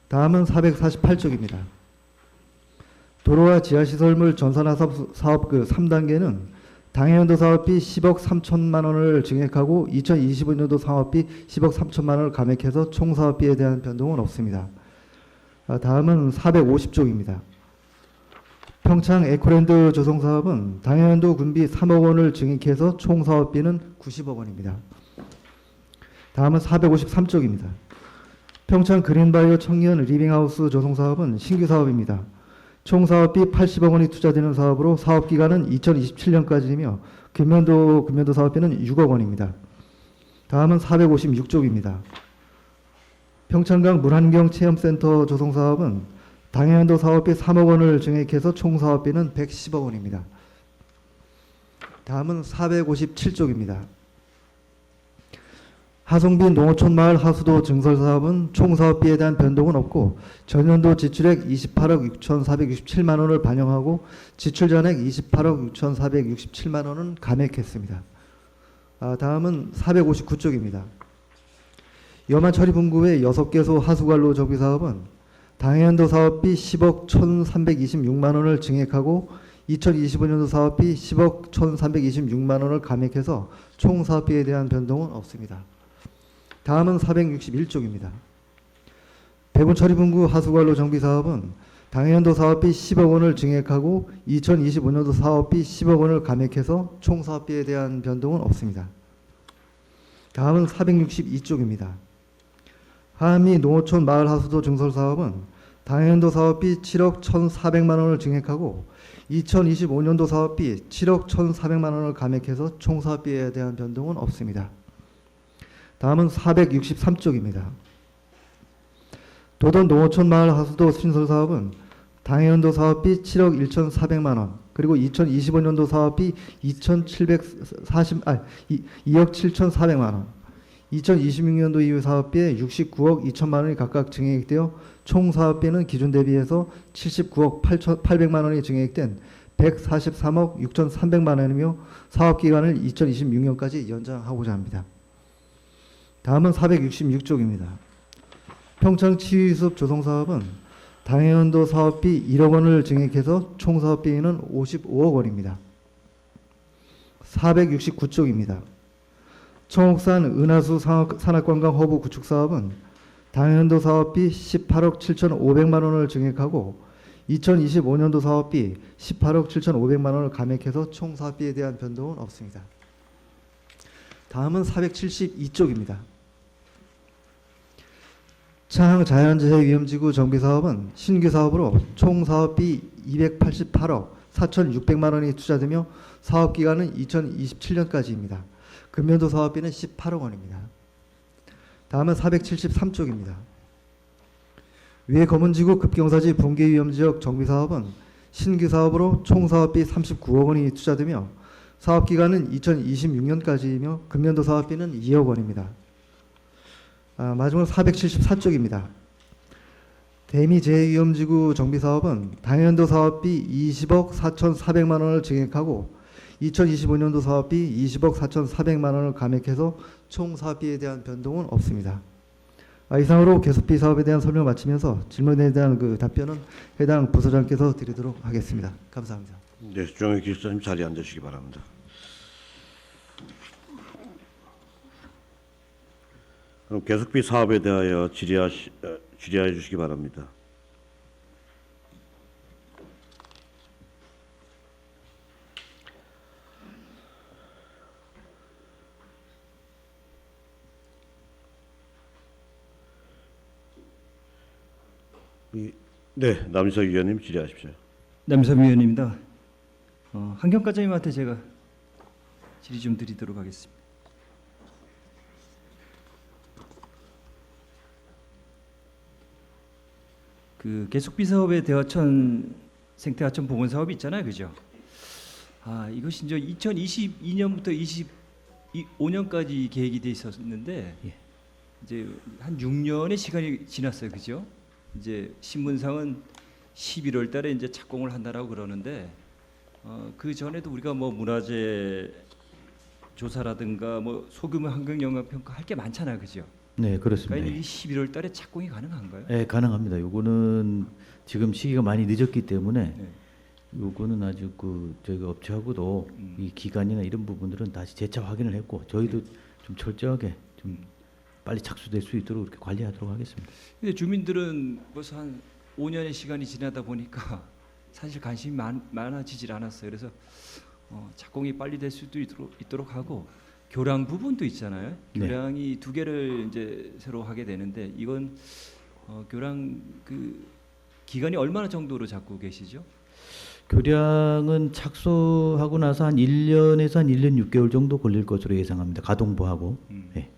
다음은 448쪽입니다. 도로와 지하시설물 전산화 사업 그 3단계는 당해연도 사업비 10억 3천만 원을 증액하고 2025년도 사업비 10억 3천만 원을 감액해서 총 사업비에 대한 변동은 없습니다. 다음은 450쪽입니다. 평창 에코랜드 조성 사업은 당해연도 군비 3억 원을 증액해서 총 사업비는 90억 원입니다. 다음은 453쪽입니다. 평창 그린바이오 청년 리빙하우스 조성 사업은 신규 사업입니다. 총 사업비 80억 원이 투자되는 사업으로 사업 기간은 2027년까지이며 금년도 사업비는 6억 원입니다. 다음은 456쪽입니다. 평창강 물환경 체험센터 조성 사업은 당해연도 사업비 3억 원을 증액해서 총 사업비는 110억 원입니다. 다음은 457쪽입니다. 하송빈 농어촌 마을 하수도 증설 사업은 총 사업비에 대한 변동은 없고 전년도 지출액 28억 6,467만 원을 반영하고 지출 전액 28억 6,467만 원은 감액했습니다. 다음은 459쪽입니다. 여만 처리분구의 6개소 하수관로 정비 사업은 당해연도 사업비 10억 1,326만 원을 증액하고 2025년도 사업비 10억 1,326만 원을 감액해서 총 사업비에 대한 변동은 없습니다. 다음은 461쪽입니다. 배분 처리분구 하수관로 정비 사업은 당해연도 사업비 10억 원을 증액하고 2025년도 사업비 10억 원을 감액해서 총 사업비에 대한 변동은 없습니다. 다음은 462쪽입니다. 하미 농어촌 마을 하수도 증설 사업은 당해연도 사업비 7억 1,400만 원을 증액하고 2025년도 사업비 7억 1,400만 원을 감액해서 총 사업비에 대한 변동은 없습니다. 다음은 463쪽입니다. 도던 농어촌 마을 하수도 신설 사업은 당해연도 사업비 7억 1,400만 원, 그리고 2025년도 사업비 2억 7,400만 원, 2026년도 이후 사업비에 69억 2천만 원이 각각 증액되어 총 사업비는 기준 대비해서 79억 800만 원이 증액된 143억 6,300만 원이며 사업 기간을 2026년까지 연장하고자 합니다. 다음은 466쪽입니다. 평창 치유숲 조성 사업은 당해연도 사업비 1억 원을 증액해서 총 사업비는 55억 원입니다. 469쪽입니다. 청옥산 은하수 산악관광 허브 구축 사업은 당해연도 사업비 18억 7,500만 원을 증액하고 2025년도 사업비 18억 7,500만 원을 감액해서 총 사업비에 대한 변동은 없습니다. 다음은 472쪽입니다. 창항 자연재해 위험지구 정비 사업은 신규 사업으로 총 사업비 288억 4,600만 원이 투자되며 사업 기간은 2027년까지입니다. 금년도 사업비는 18억 원입니다. 다음은 473쪽입니다. 위에 검은지구 급경사지 붕괴위험지역 정비사업은 신규 사업으로 총 사업비 39억 원이 투자되며 사업 기간은 2026년까지이며 금년도 사업비는 2억 원입니다. 마지막으로 474쪽입니다. 대미재해위험지구 정비사업은 당해연도 사업비 20억 4,400만 원을 증액하고 2025년도 사업비 20억 4,400만 원을 감액해서 총 사업비에 대한 변동은 없습니다. 이상으로 계속비 사업에 대한 설명을 마치면서 질문에 대한 그 답변은 해당 부서장께서 드리도록 하겠습니다. 감사합니다. 네, 주정의 기술자님 자리에 앉으시기 바랍니다. 그럼 계속비 사업에 대하여 질의하여 주시기 바랍니다. 네, 남인석 위원님 질의하십시오. 남인석 위원입니다. 한경 과장님한테 제가 질의 좀 드리도록 하겠습니다. 그 계속비 사업의 대하천 생태하천 복원 사업이 있잖아요, 그죠? 이것이 이제 2022년부터 25년까지 계획이 돼 있었는데 이제 한 6년의 시간이 지났어요, 그죠? 이제 신문상은 11월 달에 이제 착공을 한다라고 그러는데 그 전에도 우리가 뭐 문화재 조사라든가 뭐 소규모 환경 영향 평가 할 게 많잖아요, 그죠? 네, 그렇습니다. 그러니까 이 11월 달에 착공이 가능한가요? 네, 가능합니다. 요거는 지금 시기가 많이 늦었기 때문에 네. 요거는 아주 저희가 업체하고도 이 기간이나 이런 부분들은 다시 재차 확인을 했고 저희도 좀 철저하게 좀 빨리 착수될 수 있도록 이렇게 관리하도록 하겠습니다. 근데 주민들은 벌써 한 5년의 시간이 지나다 보니까 사실 관심이 많아지질 않았어요. 그래서 착공이 빨리 될 수도 있도록 하고 교량 부분도 있잖아요. 네. 교량이 2개를 이제 새로 하게 되는데 이건 교량 그 기간이 얼마나 정도로 잡고 계시죠? 교량은 착수하고 나서 한 1년에서 한 1년 6개월 정도 걸릴 것으로 예상합니다. 가동부하고. 네.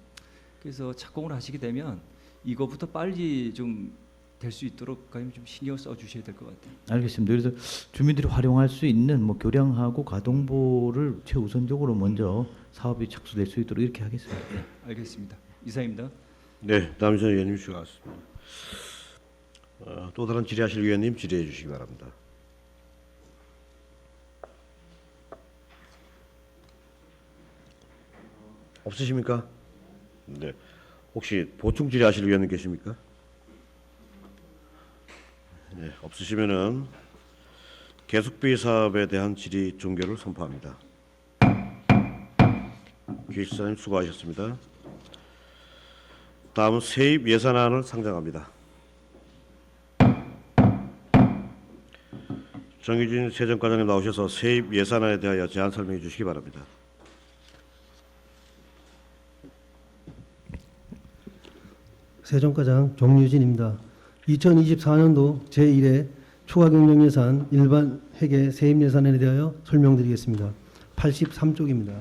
그래서 착공을 하시게 되면 이거부터 빨리 좀 될 수 있도록 좀 신경 써 주셔야 될 것 같아요. 알겠습니다. 그래서 주민들이 활용할 수 있는 뭐 교량하고 가동보를 최우선적으로 먼저 사업이 착수될 수 있도록 이렇게 하겠습니다. 네. 알겠습니다. 이상입니다. 네, 남인석 위원님 수고하셨습니다. 또 다른 질의하실 위원님 질의해 주시기 바랍니다. 없으십니까? 네. 혹시 보충 질의하실 위원님 계십니까? 네, 없으시면은 계속비 사업에 대한 질의 종결을 선포합니다. 기획사님 수고하셨습니다. 다음은 세입 예산안을 상정합니다. 정의진 세정과장님 나오셔서 세입 예산안에 대하여 제안 설명해 주시기 바랍니다. 세정과장 정유진입니다. 2024년도 제1회 추가경정예산 일반 회계 세입 예산에 대하여 설명드리겠습니다. 83쪽입니다.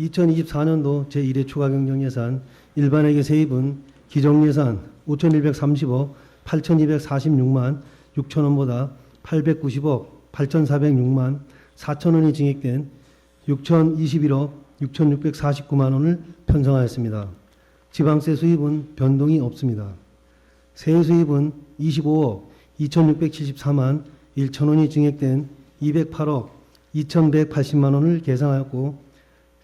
2024년도 제1회 추가경정예산 일반 회계 세입은 기정예산 5,130억 8,246만 6천원보다 890억 8,406만 4천원이 증액된 6,021억 6,649만 원을 편성하였습니다. 지방세 수입은 변동이 없습니다. 세후 수입은 25억 2,674만 1천원이 증액된 208억 2,180만 원을 계상하였고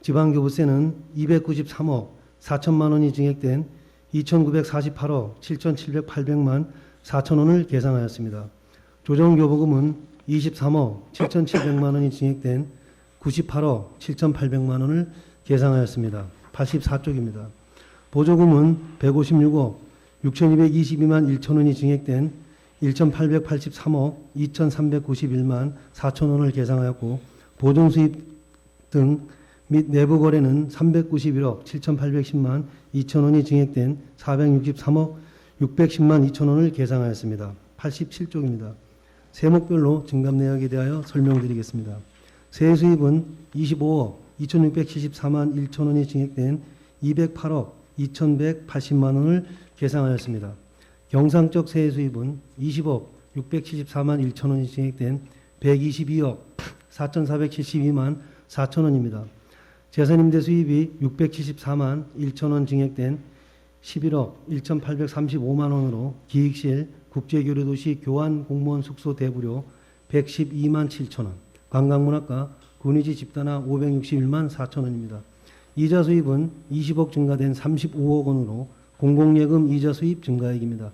지방교부세는 293억 4천만 원이 증액된 2,948억 7,700만 4천원을 계상하였습니다. 조정교부금은 23억 7,700만 원이 증액된 98억 7,800만 원을 계상하였습니다. 84쪽입니다. 보조금은 156억 6,222만 1천원이 증액된 1,883억 2,391만 4천원을 계상하였고 보존수입 등 및 내부거래는 391억 7,810만 2천원이 증액된 463억 610만 2천원을 계상하였습니다. 87쪽입니다. 세목별로 증감 내역에 대하여 설명드리겠습니다. 세수입은 25억 2,674만 1천원이 증액된 208억 2,180만 원을 계상하였습니다. 경상적 세수입은 20억 674만 1천원이 증액된 122억 4,472만 4천원입니다. 재산임대 수입이 674만 1천원 증액된 11억 1,835만 원으로 기획실 국제교류도시 교환공무원 숙소 대부료 112만 7천원, 관광문화과 군위지 집단화 561만 4천원입니다. 이자 수입은 20억 증가된 35억 원으로 공공예금 이자 수입 증가액입니다.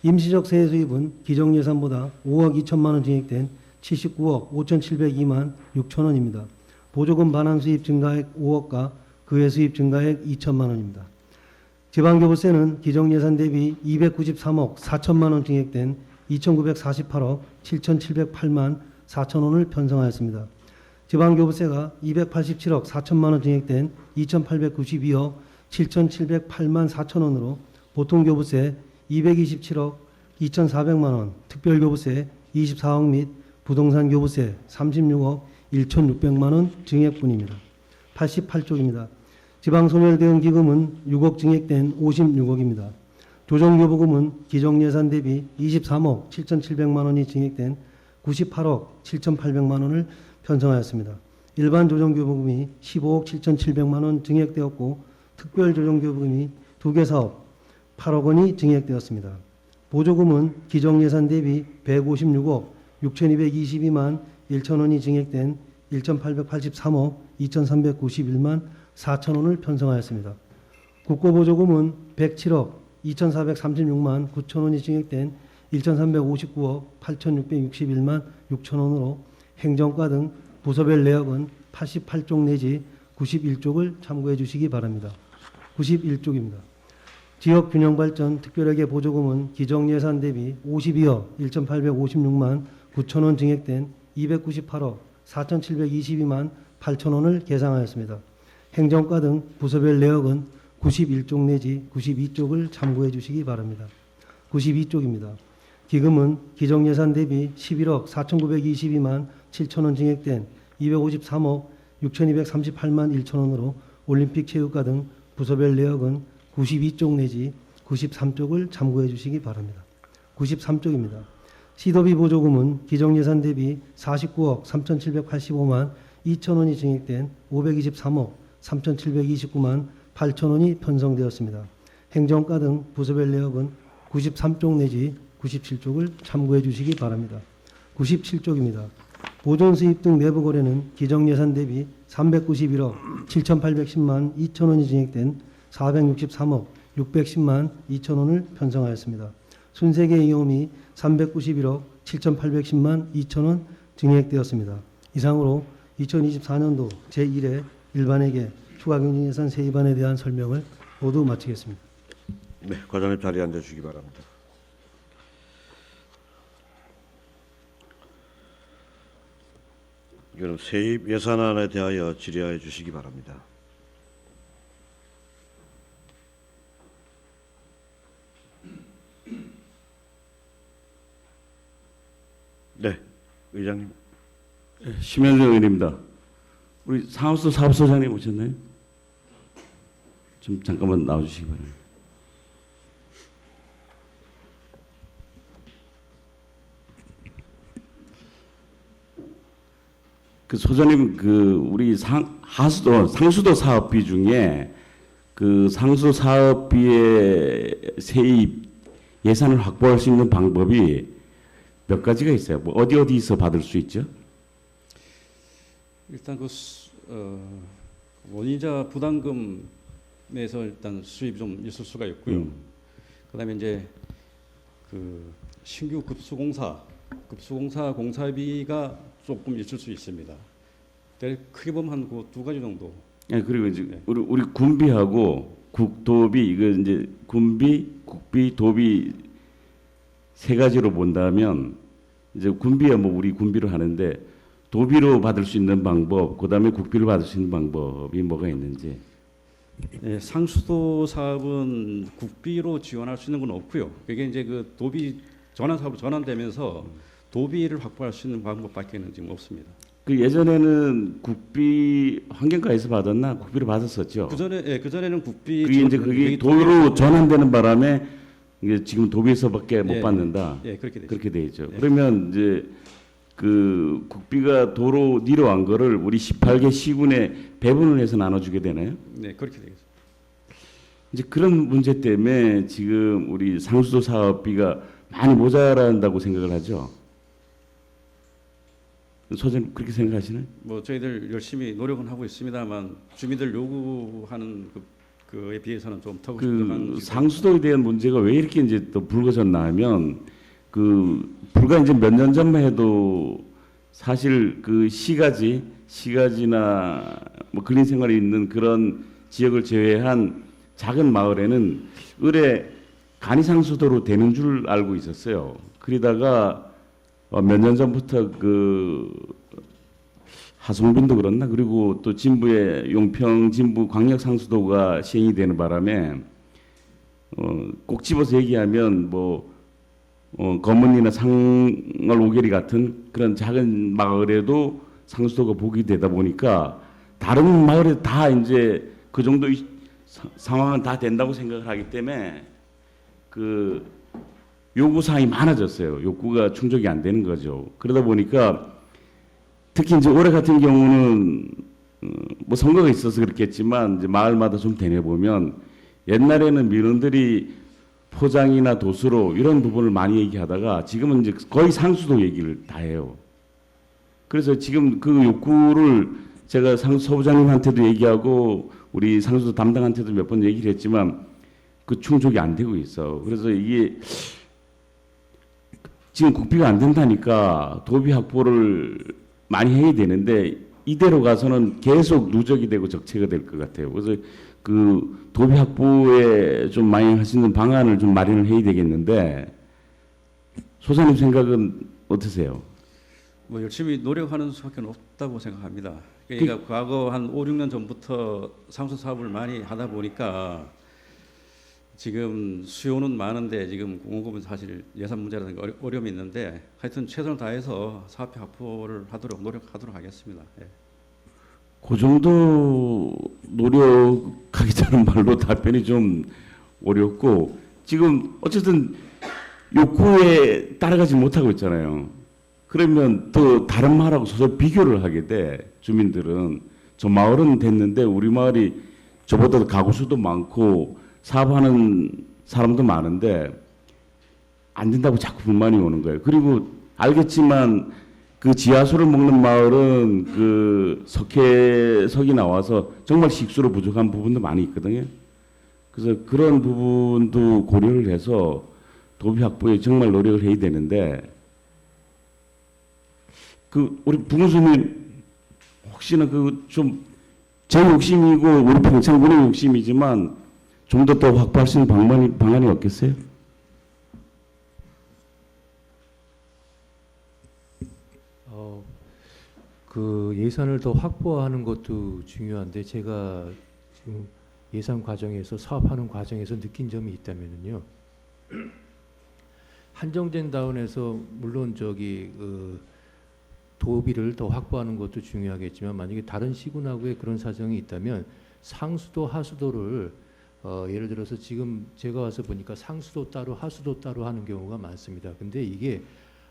임시적 세액 수입은 기정예산보다 5억 2천만 원 증액된 79억 5,702만 6천 원입니다. 보조금 반환 수입 증가액 5억과 그외 수입 증가액 2천만 원입니다. 지방교부세는 기정예산 대비 293억 4천만 원 증액된 2,948억 7,708만 4천 원을 편성하였습니다. 지방교부세가 287억 4천만 원 증액된 2,892억 7,708만 4천 원으로 보통교부세 227억 2,400만 원, 특별교부세 24억 및 부동산교부세 36억 1,600만 원 증액분입니다. 88쪽입니다. 지방소멸대응기금은 6억 증액된 56억입니다. 조정교부금은 기정예산 대비 23억 7,700만 원이 증액된 98억 7,800만 원을 편성하였습니다. 일반 조정교부금이 15억 7,700만 원 증액되었고 특별조정교부금이 2개 사업 8억 원이 증액되었습니다. 보조금은 기정예산 대비 156억 6,222만 1천 원이 증액된 1,883억 2,391만 4천 원을 편성하였습니다. 국고보조금은 107억 2,436만 9천 원이 증액된 1,359억 8,661만 6천 원으로 행정과 등 부서별 내역은 88쪽 내지 91쪽을 참고해 주시기 바랍니다. 91쪽입니다. 지역균형발전 특별회계 보조금은 기정예산 대비 52억 1,856만 9천 원 증액된 298억 4,722만 8천 원을 계상하였습니다. 행정과 등 부서별 내역은 91쪽 내지 92쪽을 참고해 주시기 바랍니다. 92쪽입니다. 기금은 기정예산 대비 11억 4,922만 7천 원 증액된 253억 6,238만 1천 원으로 올림픽 체육과 등 부서별 내역은 92쪽 내지 93쪽을 참고해 주시기 바랍니다. 93쪽입니다. 시도비 보조금은 기정예산 대비 49억 3,785만 2천 원이 증액된 523억 3,729만 8천 원이 편성되었습니다. 행정과 등 부서별 내역은 93쪽 내지 97쪽을 참고해 주시기 바랍니다. 97쪽입니다. 보존수입 등 내부 거래는 기정예산 대비 391억 7,810만 2천 원이 증액된 463억 610만 2천 원을 편성하였습니다. 순세계 이용이 391억 7,810만 2천 원 증액되었습니다. 이상으로 2024년도 제1회 일반회계 추가경정예산 세입안에 대한 설명을 모두 마치겠습니다. 네, 과장님 자리에 앉아주시기 바랍니다. 이거는 세입 예산안에 대하여 질의하여 주시기 바랍니다. 네, 의장님. 심현정 의원입니다. 우리 상하수 사업소장님 오셨나요? 좀 잠깐만 나와주시기 바랍니다. 그 소장님, 우리 상수도 사업비 중에 그 상수 사업비의 세입 예산을 확보할 수 있는 방법이 몇 가지가 있어요. 뭐 어디서 받을 수 있죠? 일단 원이자 부담금에서 일단 수입이 좀 있을 수가 있고요. 그다음에 이제 신규 급수공사 공사비가 조금 있을 수 있습니다. 크게 보면 한 그 두 가지 정도. 네, 그리고 이제 우리 군비하고 국도비 이거 이제 군비, 국비, 도비 세 가지로 본다면 이제 군비야 뭐 우리 군비로 하는데 도비로 받을 수 있는 방법, 그다음에 국비로 받을 수 있는 방법이 뭐가 있는지. 네, 상수도 사업은 국비로 지원할 수 있는 건 없고요. 그게 이제 그 도비 전환 사업으로 전환되면서 도비를 확보할 수 있는 방법밖에는 지금 없습니다. 그 예전에는 국비 환경과에서 받았나 국비로 받았었죠. 그전에는 국비. 그게 도로 전환되는 바람에 이게 지금 도비에서밖에 못 받는다. 예, 그렇게 되죠. 그렇게 돼 있죠. 그러면 이제 그 국비가 도로 내려간 거를 우리 18개 시군에 배분을 해서 나눠주게 되나요? 네, 그렇게 되겠죠. 이제 그런 문제 때문에 지금 우리 상수도 사업비가 많이 모자란다고 생각을 하죠. 소장님 그렇게 생각하시나요? 뭐 저희들 열심히 노력은 하고 있습니다만 주민들 요구하는 그에 비해서는 좀 더 부족한. 상수도에 대한 문제가 왜 이렇게 이제 또 불거졌나 하면 불과 이제 몇 년 전만 해도 사실 시가지나 뭐 근린생활이 있는 그런 지역을 제외한 작은 마을에는 을에 간이상수도로 되는 줄 알고 있었어요. 그러다가 몇 년 전부터 그 하성빈도 그렇나, 그리고 또 진부의 용평 진부 광역상수도가 시행이 되는 바람에 꼭 집어서 얘기하면 뭐 검은이나 상월 오계리 같은 그런 작은 마을에도 상수도가 보기되다 보니까 다른 마을에 다 이제 그 정도 상황은 다 된다고 생각을 하기 때문에 그 요구 사항이 많아졌어요. 욕구가 충족이 안 되는 거죠. 그러다 보니까 특히 이제 올해 같은 경우는 뭐 선거가 있어서 그렇겠지만 이제 마을마다 좀 되뇌 보면 옛날에는 민원들이 포장이나 도수로 이런 부분을 많이 얘기하다가 지금은 이제 거의 상수도 얘기를 다 해요. 그래서 지금 그 욕구를 제가 서부장님한테도 얘기하고 우리 상수도 담당한테도 몇 번 얘기를 했지만 그 충족이 안 되고 있어. 그래서 이게 지금 국비가 안 된다니까 도비 확보를 많이 해야 되는데 이대로 가서는 계속 누적이 되고 적체가 될 것 같아요. 그래서 그 도비 확보에 좀 많이 할 수 있는 방안을 좀 마련을 해야 되겠는데 소장님 생각은 어떠세요? 뭐 열심히 노력하는 수밖에 없다고 생각합니다. 그러니까 과거 한 5, 6년 전부터 상수 사업을 많이 하다 보니까 지금 수요는 많은데 지금 공급은 사실 예산 문제라든가 어려움이 있는데 하여튼 최선을 다해서 사업비 확보를 하도록 노력하도록 하겠습니다. 예. 그 정도 노력하겠다는 말로 답변이 좀 어렵고 지금 어쨌든 욕구에 따라가지 못하고 있잖아요. 그러면 또 다른 마을하고 서로 비교를 하게 돼. 주민들은 저 마을은 됐는데 우리 마을이 저보다 가구 수도 많고 사업하는 사람도 많은데 안 된다고 자꾸 불만이 오는 거예요. 그리고 알겠지만 그 지하수를 먹는 마을은 그 석회석이 나와서 정말 식수로 부족한 부분도 많이 있거든요. 그래서 그런 부분도 고려를 해서 도비 확보에 정말 노력을 해야 되는데 그 우리 부교수님 혹시나 그 좀 제 욕심이고 우리 평창군의 욕심이지만 좀 더 확보할 수 있는 방안이 없겠어요? 그 예산을 더 확보하는 것도 중요한데 제가 지금 예산 과정에서 사업하는 과정에서 느낀 점이 있다면요. 한정된 다운에서 물론 저기 도비를 더 확보하는 것도 중요하겠지만 만약에 다른 시군하고의 그런 사정이 있다면 상수도 하수도를 예를 들어서 지금 제가 와서 보니까 상수도 따로 하수도 따로 하는 경우가 많습니다. 근데 이게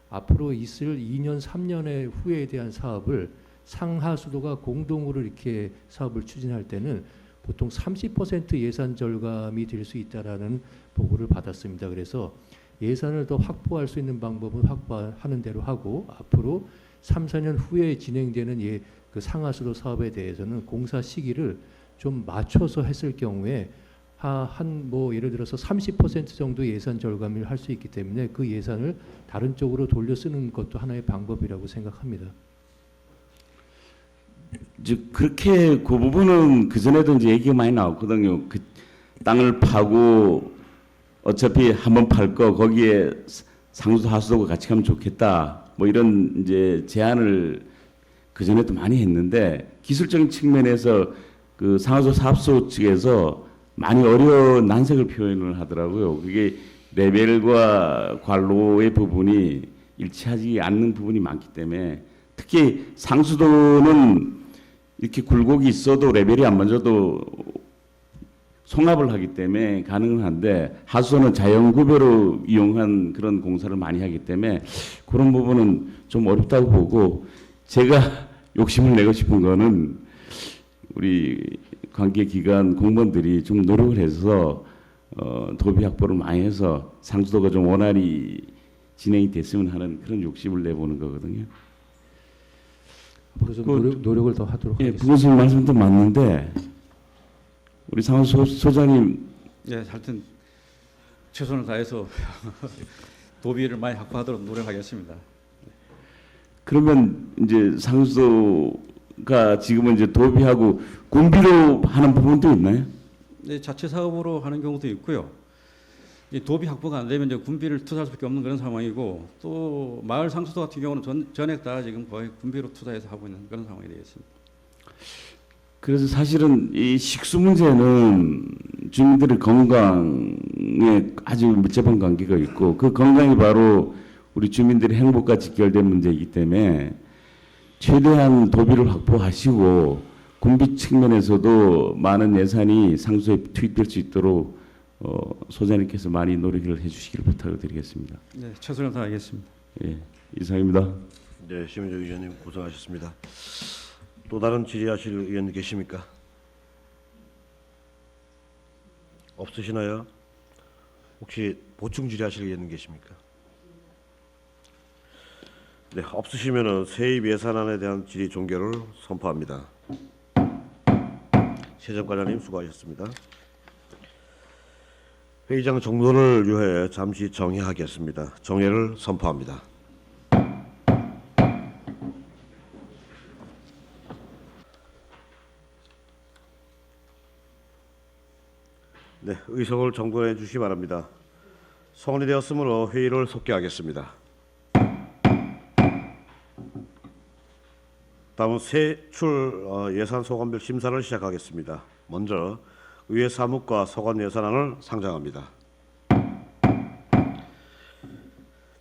앞으로 있을 2년 3년의 후에 대한 사업을 상하수도가 공동으로 이렇게 사업을 추진할 때는 보통 30% 예산 절감이 될 수 있다라는 보고를 받았습니다. 그래서 예산을 더 확보할 수 있는 방법은 확보하는 대로 하고 앞으로 3, 4년 후에 진행되는 그 상하수도 사업에 대해서는 공사 시기를 좀 맞춰서 했을 경우에 한 뭐 예를 들어서 30% 정도 예산 절감을 할 수 있기 때문에 그 예산을 다른 쪽으로 돌려 쓰는 것도 하나의 방법이라고 생각합니다. 즉 그렇게 그 부분은 그 전에도 이제 얘기가 많이 나왔거든요. 그 땅을 파고 어차피 한번 팔 거 거기에 상수도 하수도가 같이 가면 좋겠다. 뭐 이런 이제 제안을 그 전에도 많이 했는데 기술적인 측면에서 그 상하수 사업소 측에서 많이 어려운 난색을 표현을 하더라고요. 그게 레벨과 관로의 부분이 일치하지 않는 부분이 많기 때문에 특히 상수도는 이렇게 굴곡이 있어도 레벨이 안 맞아도 송합을 하기 때문에 가능한데 하수도는 자연구별로 이용한 그런 공사를 많이 하기 때문에 그런 부분은 좀 어렵다고 보고 제가 욕심을 내고 싶은 거는 우리 관계기관 공무원들이 좀 노력을 해서 도비 확보를 많이 해서 상수도가 좀 원활히 진행이 됐으면 하는 그런 욕심을 내보는 거거든요. 그래서 노력을 더 하도록 예, 하겠습니다. 부교수님 말씀도 맞는데 우리 상수 소장님 예, 하여튼 최선을 다해서 도비를 많이 확보하도록 노력하겠습니다. 그러면 이제 상수도가 지금은 이제 도비하고 군비로 하는 부분도 있나요? 이제 자체 사업으로 하는 경우도 있고요. 이 도비 확보가 안 되면 이제 군비를 투자할 수밖에 없는 그런 상황이고, 또 마을 상수도 같은 경우는 전액 다 지금 거의 군비로 투자해서 하고 있는 그런 상황이 되겠습니다. 그래서 사실은 이 식수 문제는 주민들의 건강에 아주 밀접한 관계가 있고, 그 건강이 바로 우리 주민들의 행복과 직결된 문제이기 때문에 최대한 도비를 확보하시고 군비 측면에서도 많은 예산이 상수에 투입될 수 있도록 소장님께서 많이 노력을 해주시기를 부탁을 드리겠습니다. 네, 최선을 다하겠습니다. 예, 이상입니다. 네, 심은정 의원님 고생하셨습니다. 또 다른 질의하실 의원 계십니까? 없으시나요? 혹시 보충 질의하실 의원 계십니까? 네, 없으시면은 세입 예산안에 대한 질의 종결을 선포합니다. 세정과장님 수고하셨습니다. 회의장 정돈을 위해 잠시 정회하겠습니다. 정회를 선포합니다. 네, 의석을 정돈해 주시기 바랍니다. 성원이 되었으므로 회의를 속개하겠습니다. 다음은 세출 예산 소관별 심사를 시작하겠습니다. 먼저 의회 사무과 소관 예산안을 상정합니다.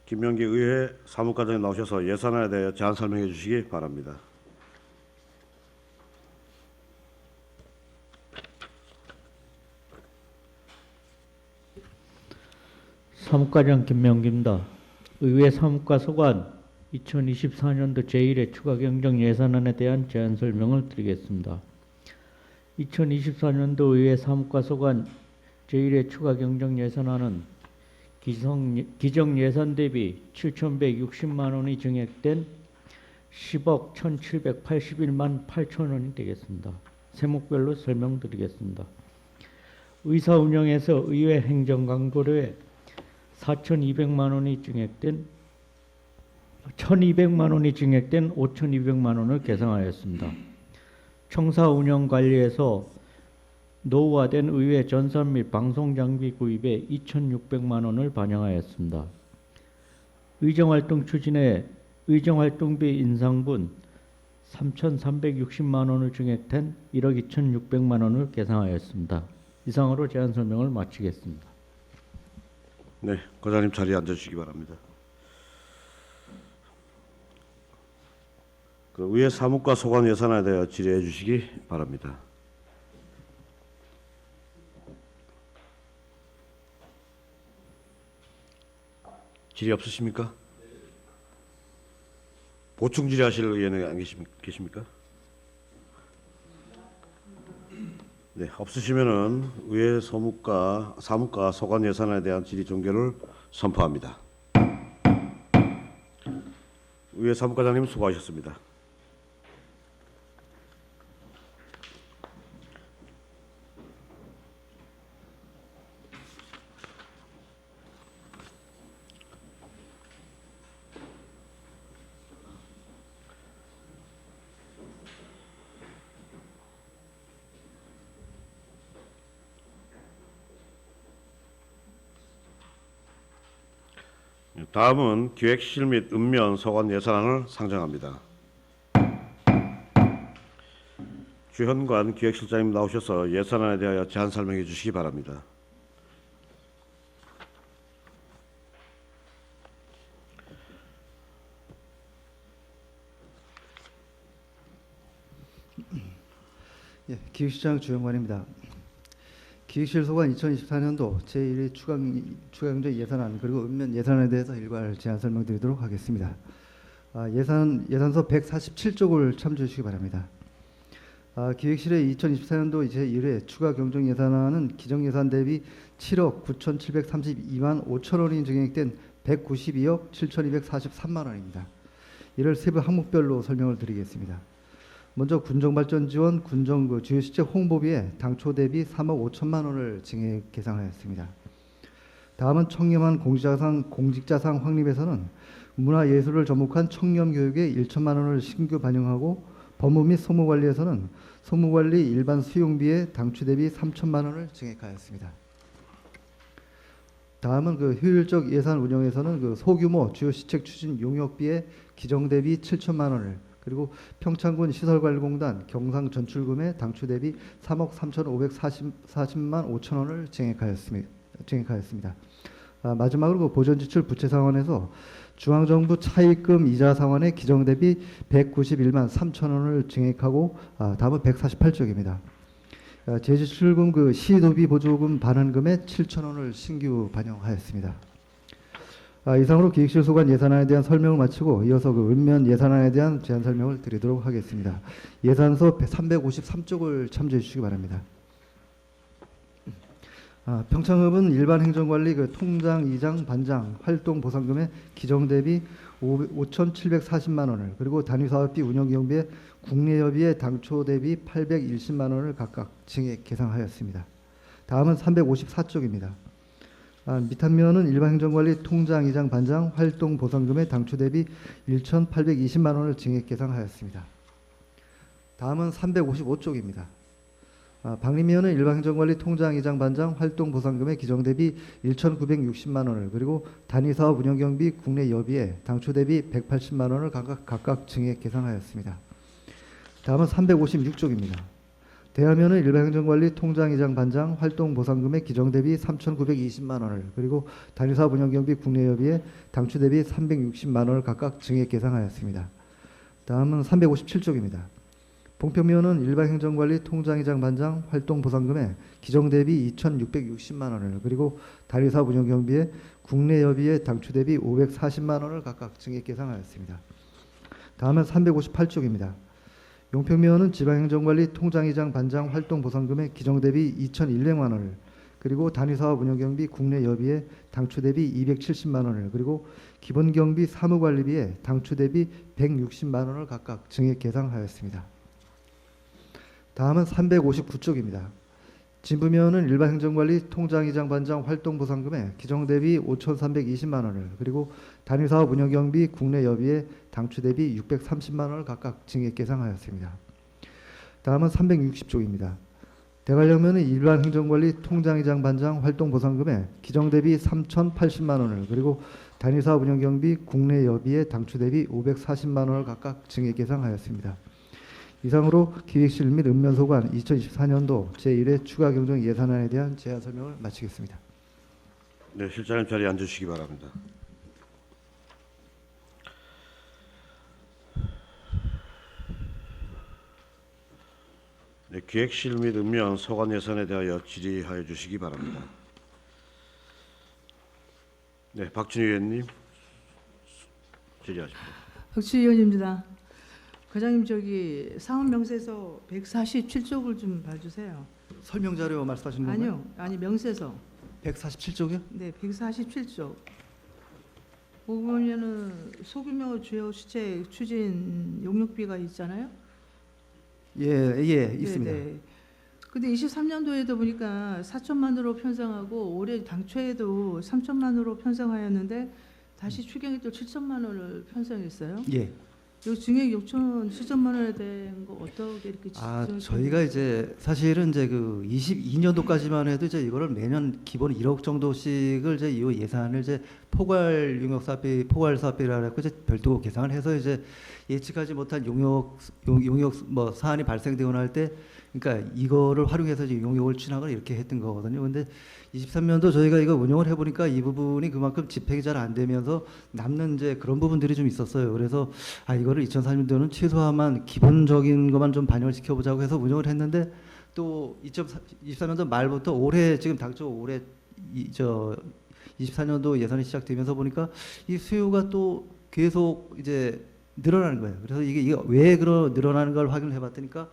김명기 의회 사무과장님 나오셔서 예산안에 대해 제안 설명해 주시기 바랍니다. 사무과장 김명기입니다. 의회 사무과 소관 2024년도 제1회 추가 경정 예산안에 대한 제안 설명을 드리겠습니다. 2024년도 의회 사무과 소관 제1회 추가 경정 예산안은 기정 예산 대비 7,160만 원이 증액된 10억 1,781만 8천 원이 되겠습니다. 세목별로 설명드리겠습니다. 의사 운영에서 의회 행정관고료에 4,200만 원이 증액된 1,200만 원이 증액된 5,200만 원을 계상하였습니다. 청사 운영 관리에서 노후화된 의회 전산 및 방송 장비 구입에 2,600만 원을 반영하였습니다. 의정활동 추진에 의정활동비 인상분 3,360만 원을 증액된 1억 2,600만 원을 계상하였습니다. 이상으로 제안 설명을 마치겠습니다. 네, 과장님 자리에 앉아주시기 바랍니다. 그 의회 사무과 소관 예산안에 대해 질의해 주시기 바랍니다. 질의 없으십니까? 보충 질의하실 의원이 안 계십니까? 네, 없으시면은 의회 사무과 소관 예산안에 대한 질의 종결을 선포합니다. 의회 사무과장님 수고하셨습니다. 다음은 기획실 및 읍면 소관 예산안을 상정합니다. 주현관 기획실장님 나오셔서 예산안에 대하여 제안 설명해 주시기 바랍니다. 예, 기획실장 주현관입니다. 기획실 소관 2024년도 제1회 추가경정 예산안 그리고 읍면 예산안에 대해서 일괄 제안 설명드리도록 하겠습니다. 예산서 147쪽을 참조해 주시기 바랍니다. 기획실의 2024년도 제1회 추가 경정 예산안은 기정 예산 대비 7억 9,732만 5천 원이 증액된 192억 7,243만 원입니다. 이를 세부 항목별로 설명을 드리겠습니다. 먼저 군정발전 지원 군정 주요시책 홍보비에 당초 대비 3억 5천만 원을 증액 계상하였습니다. 다음은 청렴한 공직자상 확립에서는 문화예술을 접목한 청렴 교육에 1천만 원을 신규 반영하고 법무 및 소무관리에서는 소무관리 일반 수용비의 당초 대비 3천만 원을 증액하였습니다. 다음은 그 효율적 예산 운영에서는 그 소규모 주요 시책 추진 용역비의 기정 대비 7천만 원을, 그리고 평창군 시설관리공단 경상 전출금의 당초 대비 3억 3,540만 5천 원을 증액하였습니다. 마지막으로 그 보전지출 부채 상환에서 중앙정부 차입금 이자 상환의 기정 대비 191만 3천 원을 증액하고, 다음은 148쪽입니다. 재지출금 그 시도비 보조금 반환금의 7천 원을 신규 반영하였습니다. 이상으로 기획실 소관 예산안에 대한 설명을 마치고 이어서 그 읍면 예산안에 대한 제안 설명을 드리도록 하겠습니다. 예산서 353쪽을 참조해 주시기 바랍니다. 평창읍은 일반 행정관리 그 통장, 이장, 반장 활동 보상금의 기정 대비 5,740만 원을, 그리고 단위사업비 운영경비의 국내여비의 당초 대비 820만 원을 각각 증액 계상하였습니다. 다음은 354쪽입니다. 밑한면은 일반 행정관리 통장, 이장, 반장 활동 보상금의 당초 대비 1,820만 원을 증액 계상하였습니다. 다음은 355쪽입니다. 방림면은 일반 행정관리 통장, 이장, 반장 활동 보상금의 기정 대비 1,960만 원을, 그리고 단위사업 운영경비 국내 여비에 당초 대비 180만 원을 각각 증액 계상하였습니다. 다음은 356쪽입니다. 대하면은 일반 행정관리 통장, 이장, 반장 활동 보상금의 기정 대비 3,920만 원을, 그리고 단위사업 운영경비 국내 여비에 당초 대비 360만 원을 각각 증액 계상하였습니다. 다음은 357쪽입니다. 봉평면은 일반 행정관리 통장, 이장, 반장 활동 보상금의 기정 대비 2,660만 원을, 그리고 단위사업 운영경비에 국내 여비에 당초 대비 540만 원을 각각 증액 계상하였습니다. 다음은 358쪽입니다. 용평면은 지방행정관리 통장, 이장, 반장 활동 보상금의 기정 대비 2,100만 원을, 그리고 단위사업 운영경비 국내 여비에 당초 대비 270만 원을, 그리고 기본경비 사무관리비에 당초 대비 160만 원을 각각 증액 계상하였습니다. 다음은 359쪽입니다. 진부면은 일반 행정관리 통장, 이장, 반장 활동 보상금의 기정 대비 5,320만 원을, 그리고 단위사업 운영경비 국내 여비에 당초 대비 630만 원을 각각 증액 계상하였습니다. 다음은 360쪽입니다. 대관령면은 일반 행정관리 통장, 이장, 반장 활동 보상금의 기정 대비 3,080만 원을, 그리고 단위사업 운영경비 국내 여비에 당초 대비 540만 원을 각각 증액 계상하였습니다. 이상으로 기획실 및 읍면소관 2024년도 제1회 추가 경정 예산안에 대한 제안 설명을 마치겠습니다. 네, 실장님 자리에 앉으시기 바랍니다. 네, 기획실 및 읍면 소관 예산에 대하여 질의하여 주시기 바랍니다. 네, 박준희 의원님 질의하십시오. 박준희 의원입니다. 과장님 저기 상원 명세서 147쪽을 좀 봐주세요. 설명 자료 말씀하시는 건가요? 아니요, 아니 명세서. 147쪽이요? 네, 147쪽. 보면은 소규모 주요 시책 추진 용역비가 있잖아요. 예, 있습니다. 네. 근데 23년도에도 보니까 4천만으로 편성하고 올해 당초에도 3천만으로 편성하였는데 다시 추경이 또 7천만 원을 편성했어요. 예. 이 증액 7천만 원에 대한 거 어떻게 이렇게 저희가 이제 사실은 이제 그 22년도까지만 해도 이제 이거를 매년 기본 1억 정도씩을 이제 이 예산을 이제 포괄 용역 사업비, 포괄 사업비라 해서 이제 별도 계산을 해서 이제 예측하지 못한 용역 뭐 사안이 발생되고 날 때, 그러니까 이거를 활용해서 이제 용역을 추진하거나 이렇게 했던 거거든요. 근데 23년도 저희가 이거 운영을 해보니까 이 부분이 그만큼 집행이 잘 안 되면서 남는 이제 그런 부분들이 좀 있었어요. 그래서 이거를 2024년도는 최소한만 기본적인 것만 좀 반영을 시켜보자고 해서 운영을 했는데, 또 2024년도 말부터 올해 지금 당초 올해 24년도 예산이 시작되면서 보니까 이 수요가 또 계속 이제 늘어나는 거예요. 그래서 이게 왜 늘어나는 걸 확인을 해봤더니까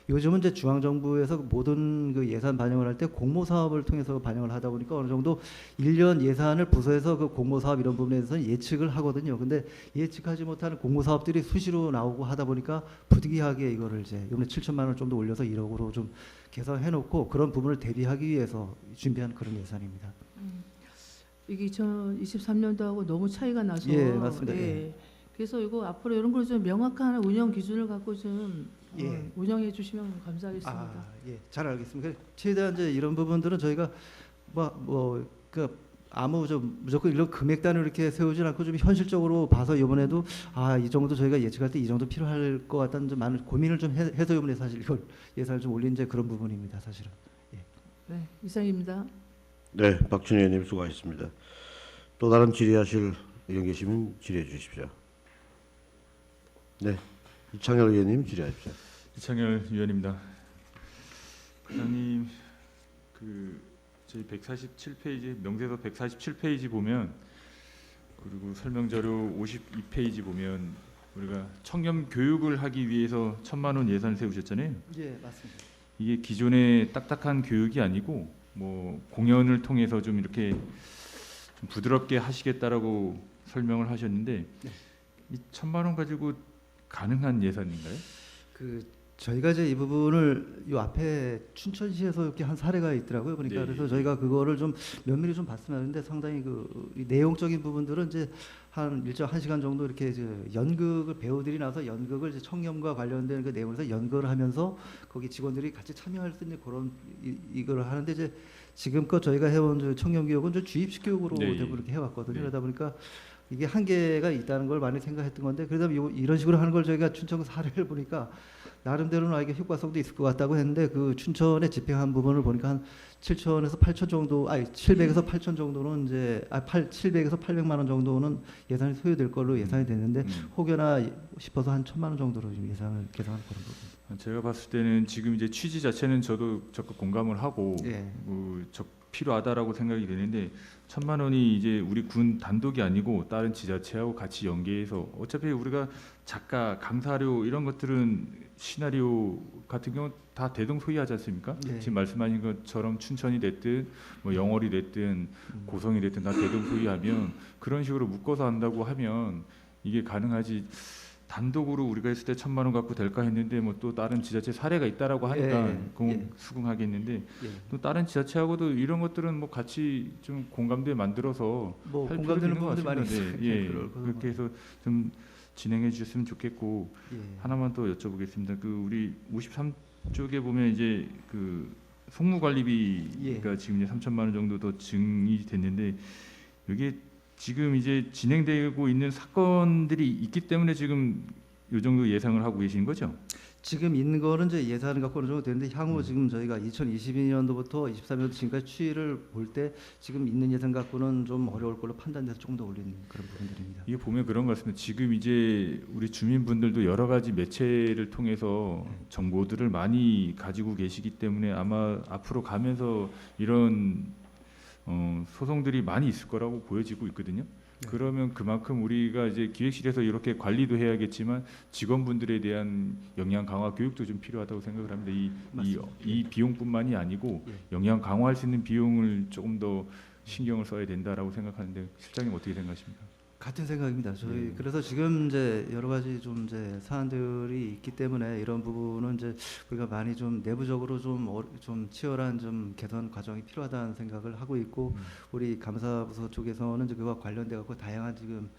요즘은 이제 중앙정부에서 모든 그 예산 반영을 할 때 공모사업을 통해서 반영을 하다 보니까 어느 정도 1년 예산을 부서에서 그 공모사업 이런 부분에 대해서는 예측을 하거든요. 근데 예측하지 못하는 공모사업들이 수시로 나오고 하다 보니까 부득이하게 이거를 이제 이번에 7천만 원 좀 더 올려서 1억으로 좀 계산해 놓고 그런 부분을 대비하기 위해서 준비한 그런 예산입니다. 이게 2023년도하고 너무 차이가 나서 예, 맞습니다. 예. 그래서 이거 앞으로 이런 걸 좀 명확한 운영 기준을 갖고 좀 예. 운영해 주시면 감사하겠습니다. 예, 잘 알겠습니다. 최대한 이제 이런 부분들은 저희가 그 아무 무조건 이런 금액단을 이렇게 세우진 않고 좀 현실적으로 봐서 이번에도 이 정도 저희가 예측할 때 이 정도 필요할 것 같다는 좀 많은 고민을 좀 해서 이번에 사실 이걸 예산을 좀 올린 이제 그런 부분입니다, 사실은. 예. 네, 이상입니다. 네, 박준희 의원님 수고하셨습니다. 또 다른 질의하실 의원 계시면 질의해 주십시오. 네, 이창열 의원님 질의하십시오. 이창열 의원입니다. 부장님, 저희 147페이지 명세서 147페이지 보면 그리고 설명자료 52페이지 보면 우리가 청년 교육을 하기 위해서 1,000만 원 예산을 세우셨잖아요. 예, 맞습니다. 이게 기존의 딱딱한 교육이 아니고 뭐 공연을 통해서 좀 이렇게 좀 부드럽게 하시겠다라고 설명을 하셨는데 이 1,000만 원 가지고 가능한 예산인가요? 저희가 이제 이 부분을 요 앞에 춘천시에서 이렇게 한 사례가 있더라고요. 그러니까 네. 그래서 저희가 그거를 좀 면밀히 좀 봤으면 하는데 상당히 이 내용적인 부분들은 이제 한 일정 1시간 정도 이렇게 이제 연극을 배우들이 나서 연극을 이제 청렴과 관련된 그 내용에서 연극을 하면서 거기 직원들이 같이 참여할 수 있는 그런 이걸 하는데 이제 지금껏 저희가 해온 청렴 교육은 좀 주입식 교육으로 네. 대부분 이렇게 해왔거든요. 네. 그러다 보니까 이게 한계가 있다는 걸 많이 생각했던 건데 그러다 이런 식으로 하는 걸 저희가 춘천 사례를 보니까 나름대로는 이게 효과성도 있을 것 같다고 했는데 그 춘천에 집행한 부분을 보니까 한 7천에서 8천 정도, 700에서 8천 정도는 이제 700에서 800만 원 정도는 예산이 소요될 걸로 예상이 됐는데 혹여나 싶어서 한 1,000만 원 정도로 지금 예산을 계산한 그런 부분. 제가 봤을 때는 지금 이제 취지 자체는 저도 적극 공감을 하고 예. 필요하다라고 생각이 되는데 1,000만 원이 이제 우리 군 단독이 아니고 다른 지자체하고 같이 연계해서 어차피 우리가 작가, 강사료 이런 것들은 시나리오 같은 경우 다 대동소이하지 않습니까? 네. 지금 말씀하신 것처럼 춘천이 됐든 뭐 영월이 됐든 고성이 됐든 다 대동소이하면 그런 식으로 묶어서 한다고 하면 이게 가능하지. 단독으로 우리가 했을 때 1,000만 원 갖고 될까 했는데 뭐 또 다른 지자체 사례가 있다라고 하니까 수긍하겠는데 또 다른 지자체하고도 이런 것들은 뭐 같이 좀 공감대 만들어서 뭐 할 공감되는 필요도 있는 것 부분들 많이 같습니다. 있어요. 예, 그렇게 해서 좀 진행해 주셨으면 좋겠고 하나만 또 여쭤보겠습니다. 우리 53쪽에 보면 이제 송무관리비가 지금 이제 3,000만 원 정도 더 증이 됐는데 이게 지금 이제 진행되고 있는 사건들이 있기 때문에 지금 이 정도 예상을 하고 계신 거죠? 지금 있는 거는 이제 예산을 갖고 어느 정도 되는데 향후 지금 저희가 2022년도부터 23년도 지금까지 추이를 볼 때 지금 있는 예산 갖고는 좀 어려울 걸로 판단돼서 조금 더 올리는 그런 부분들입니다. 이게 보면 그런 것 같습니다. 지금 이제 우리 주민분들도 여러 가지 매체를 통해서 정보들을 많이 가지고 계시기 때문에 아마 앞으로 가면서 이런 소송들이 많이 있을 거라고 보여지고 있거든요. 그러면 그만큼 우리가 이제 기획실에서 이렇게 관리도 해야겠지만 직원분들에 대한 역량 강화 교육도 좀 필요하다고 생각을 합니다. 이 비용뿐만이 아니고 역량 강화할 수 있는 비용을 조금 더 신경을 써야 된다라고 생각하는데 실장님 어떻게 생각하십니까? 같은 생각입니다. 저희 그래서 지금 이제 여러 가지 좀 이제 사안들이 있기 때문에 이런 부분은 이제 우리가 많이 좀 내부적으로 좀 치열한 좀 개선 과정이 필요하다는 생각을 하고 있고 우리 감사부서 쪽에서는 이제 그와 관련돼 갖고 다양한 지금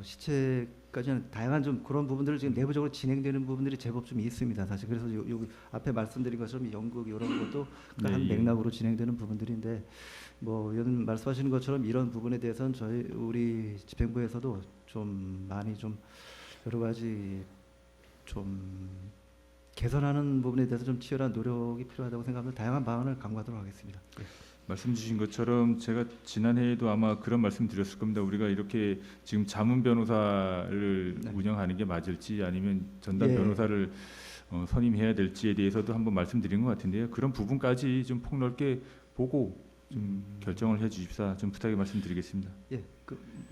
시체까지는 다양한 좀 그런 부분들을 지금 내부적으로 진행되는 부분들이 제법 좀 있습니다. 사실 그래서 여기 앞에 말씀드린 것처럼 연극 이런 것도 한 맥락으로 진행되는 부분들인데 뭐 의원 말씀하시는 것처럼 이런 부분에 대해서는 우리 집행부에서도 좀 많이 좀 여러 가지 좀 개선하는 부분에 대해서 좀 치열한 노력이 필요하다고 생각하면 다양한 방안을 강구하도록 하겠습니다. 말씀 주신 것처럼 제가 지난해에도 아마 그런 말씀 드렸을 겁니다. 우리가 이렇게 지금 자문 변호사를 운영하는 게 맞을지 아니면 전담 변호사를 선임해야 될지에 대해서도 한번 말씀드린 것 같은데요. 그런 부분까지 좀 폭넓게 보고 좀 결정을 해 주십사 좀 부탁의 말씀드리겠습니다. 예,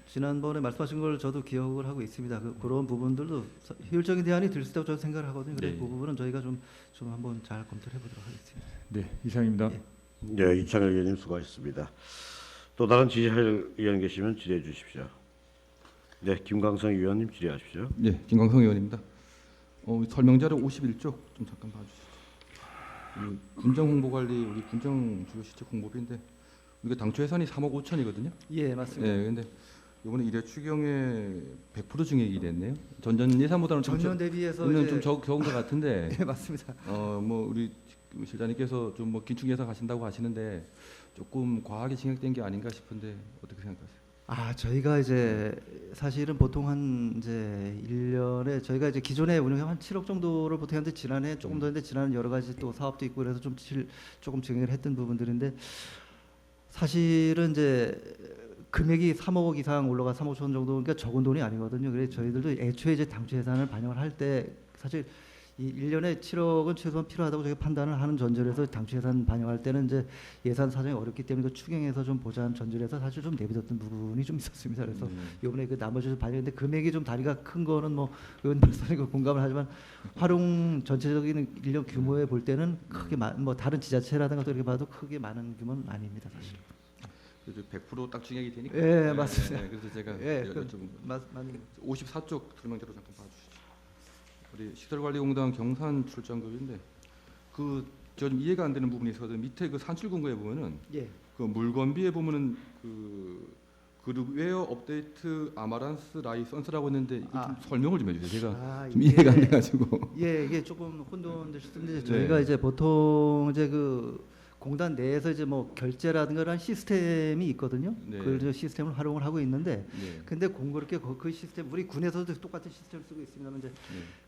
지난번에 말씀하신 걸 저도 기억을 하고 있습니다. 그런 부분들도 효율적인 대안이 될 수 있다고 저는 생각을 하거든요. 그래서 그 부분은 저희가 좀 한번 잘 검토를 해보도록 하겠습니다. 네, 이상입니다. 네, 이창열 의원님 수고하셨습니다. 또 다른 질의할 의원 계시면 질의해 주십시오. 네, 김광성 의원님 질의하십시오. 네, 김광성 의원입니다. 설명자료 51쪽 좀 잠깐 봐주시죠. 군정 홍보 관리 우리 군정 주요 시책 홍보비인데 우리가 당초 예산이 3억 5천이거든요. 예, 맞습니다. 예, 근데 이번에 일회 추경에 100% 증액이 됐네요. 전년 예산보다는 전년 대비해서 좀 이제 적은 것 같은데. 예, 맞습니다. 뭐 우리 실장님께서 좀 뭐 긴축 예산 하신다고 하시는데 조금 과하게 증액된 게 아닌가 싶은데 어떻게 생각하세요? 저희가 이제 사실은 보통 한 이제 1년에 저희가 이제 기존에 운영해 한 7억 정도를 보통 했는데 지난해 조금 더 했는데 지난해 여러 가지 또 사업도 있고 그래서 조금 증액을 했던 부분들인데 사실은 이제 금액이 3억 이상 올라가 3억 천 정도 그러니까 적은 돈이 아니거든요. 그래서 저희들도 애초에 이제 당초 예산을 반영을 할 때 사실 이 1년에 7억은 최소한 필요하다고 저희가 판단을 하는 전제에서 당초 예산 반영할 때는 이제 예산 사정이 어렵기 때문에 그 추경에서 좀 보자는 전제에서 사실 좀 내비뒀던 부분이 좀 있었습니다. 그래서 이번에 그 나머지 좀 반영했는데 금액이 좀 다리가 큰 거는 뭐 의원 말씀이고 공감을 하지만 활용 전체적인 1년 규모에 볼 때는 크게 뭐 다른 지자체라든가 또 이렇게 봐도 크게 많은 규모는 아닙니다, 사실. 그래도 100% 딱 증액이 되니까. 예, 맞습니다. 그래서 제가 좀 54쪽 설명대로 잠깐 봐주시죠. 우리 시설관리공단 경산 출장급인데 그 저 좀 이해가 안 되는 부분이 있어서 밑에 그 산출근거에 보면은 그 물건비에 보면은 그 웨어 업데이트 아마란스 라이선스라고 했는데 이거 좀 설명을 좀 해주세요. 제가 좀 이해가 안 돼가지고. 이게 조금 혼돈되실 텐데 저희가 이제 보통 이제 그 공단 내에서 이제 뭐 결제라든가 그런 시스템이 있거든요. 그 시스템을 활용을 하고 있는데, 근데 공교롭게 그 시스템 우리 군에서도 똑같은 시스템을 쓰고 있습니다만 이제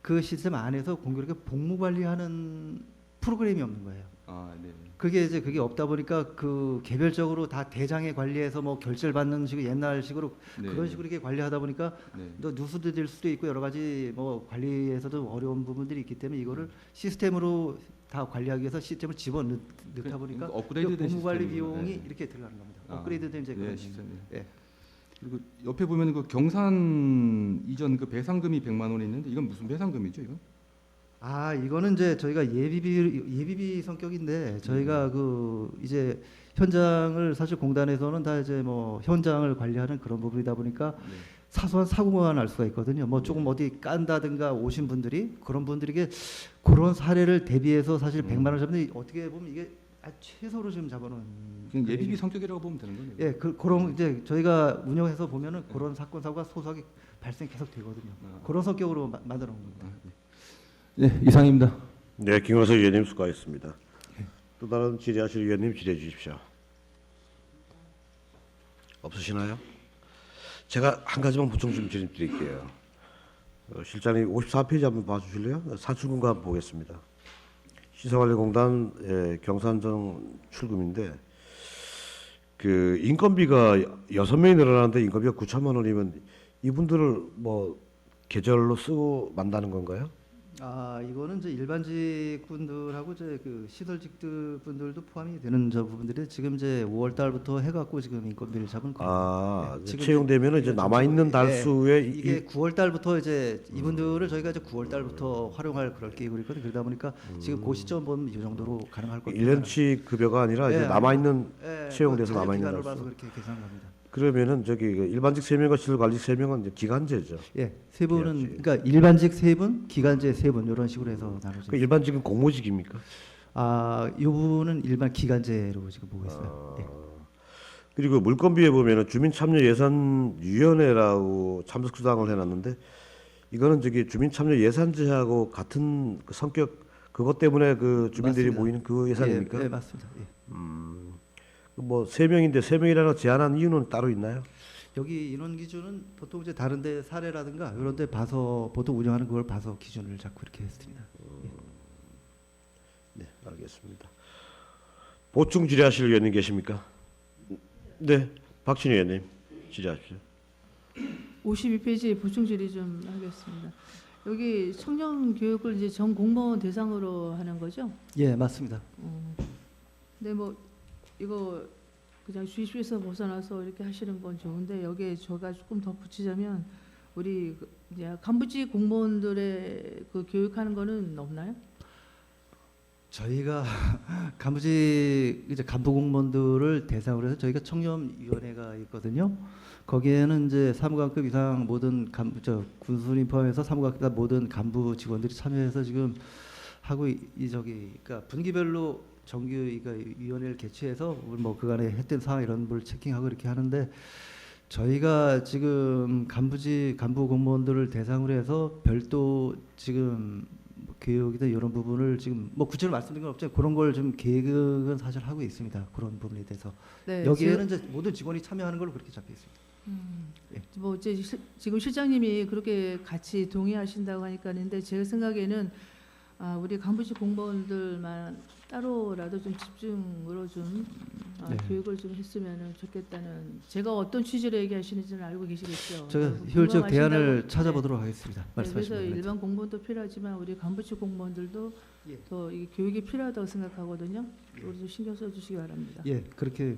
그 시스템 안에서 공교롭게 복무 관리하는 프로그램이 없는 거예요. 그게 없다 보니까 그 개별적으로 다 대장에 관리해서 뭐 결제를 받는 식으로 옛날 식으로 그런 식으로 이렇게 관리하다 보니까 또 누수도 될 수도 있고 여러 가지 뭐 관리에서도 어려운 부분들이 있기 때문에 이거를 시스템으로 다 관리하기 위해서 시스템을 집어넣다 보니까 업그레이드된 공무 관리 시스템이구나. 비용이 이렇게 들어가는 겁니다. 업그레이드된 이제 그런 시스템. 예. 그리고 옆에 보면 그 경산 이전 그 배상금이 100만 원이 있는데 이건 무슨 배상금이죠, 이건? 이거는 이제 저희가 예비비 성격인데 저희가 그 이제 현장을 사실 공단에서는 다 이제 뭐 현장을 관리하는 그런 부분이다 보니까 사소한 사고가 날 수가 있거든요. 뭐 조금 어디 깐다든가 오신 분들이 그런 분들에게 그런 사례를 대비해서 사실 100만 원 잡는데 어떻게 보면 이게 최소로 지금 잡아놓은 그냥 예비비 성격이라고 보면 되는 거네요. 예, 그런 이제 저희가 운영해서 보면은 그런 사건 사고가 소소하게 발생 계속 되거든요. 그런 성격으로 만들어 놓은 겁니다. 네, 이상입니다. 네, 김광석 의원님 수고하셨습니다. 또 다른 질의하실 의원님 질의해 주십시오. 없으시나요? 제가 한 가지만 보충 좀 드릴게요. 실장님 54페이지 한번 봐주실래요? 산출근거 한번 보겠습니다. 시설관리공단 경산정 출금인데 그 인건비가 6명이 늘어나는데 인건비가 9천만 원이면 이분들을 뭐 계절로 쓰고 만다는 건가요? 이거는 이제 일반직 분들하고 이제 그 시설직 분들도 포함이 되는 저 부분들이 지금 이제 5월 달부터 해갖고 지금 인건비를 잡은 거예요. 지금 채용되면은 이제 남아 있는 달수에 이게 9월 달부터 이제 이분들을 저희가 이제 9월 달부터 활용할 그럴 계획을 있거든요. 그러다 보니까 지금 그 시점 보면 이 정도로 가능할 겁니다. 1년치 급여가 아니라 이제 남아 있는 채용돼서 남아 있는 달수. 달수. 그렇게 계산을 합니다. 그러면은 저기 일반직 3명과 시설관리 3명은 이제 기간제죠. 예, 세 분은 그러니까 일반직 3분, 기간제 3분 이런 식으로 해서 나눠져. 그 일반직은 공모직입니까? 이 부분은 일반 기간제로 지금 보고 있어요. 그리고 물건비에 보면은 주민참여예산위원회라고 참석 수당을 해놨는데 이거는 저기 주민참여예산제하고 같은 그 성격 그것 때문에 그 주민들이 맞습니다. 모이는 그 예산입니까? 예, 맞습니다. 예. 뭐 3명인데 3명이라고 제한한 이유는 따로 있나요? 여기 인원 기준은 보통 이제 다른데 사례라든가 이런데 봐서 보통 운영하는 그걸 봐서 기준을 잡고 이렇게 했습니다. 네, 알겠습니다. 보충 질의하실 의원님 계십니까? 네, 박진희 의원님 질의하십시오. 52페이지 보충 질의 좀 하겠습니다. 여기 청년 교육을 이제 전 공무원 대상으로 하는 거죠? 예, 맞습니다. 근데 뭐 이거 그냥 주입식에서 벗어나서 이렇게 하시는 건 좋은데 여기에 제가 조금 더 붙이자면 우리 이제 간부직 공무원들의 그 교육하는 거는 없나요? 저희가 간부직 이제 간부 공무원들을 대상으로 해서 저희가 청렴위원회가 있거든요. 거기에는 이제 사무관급 이상 모든 군수님 포함해서 사무관급 모든 간부 직원들이 참여해서 지금 하고 그러니까 분기별로 정규 위원회를 개최해서 뭐 그간에 했던 사항 이런 걸 체킹하고 이렇게 하는데 저희가 지금 간부 공무원들을 대상으로 해서 별도 지금 교육이나 이런 부분을 지금 뭐 구체로 말씀드린 건 없죠. 그런 걸 좀 계획은 사실 하고 있습니다. 그런 부분에 대해서 네, 여기에는 이제 모든 직원이 참여하는 걸로 그렇게 잡혀 있습니다. 예. 뭐 이제 지금 실장님이 그렇게 같이 동의하신다고 하니까 근데 제 생각에는 우리 간부직 공무원들만 따로라도 좀 집중으로 좀 네. 교육을 좀 했으면 좋겠다는 제가 어떤 취지로 얘기하시는지는 알고 계시겠죠. 제가 그리고 효율적 공감하신다고- 대안을 네. 찾아보도록 하겠습니다. 네, 말씀하신 그래서 부분에 일반 공무원도 필요하지만 우리 간부직 공무원들도 예. 더 이 교육이 필요하다고 생각하거든요. 우리도 신경 써주시기 바랍니다. 예, 그렇게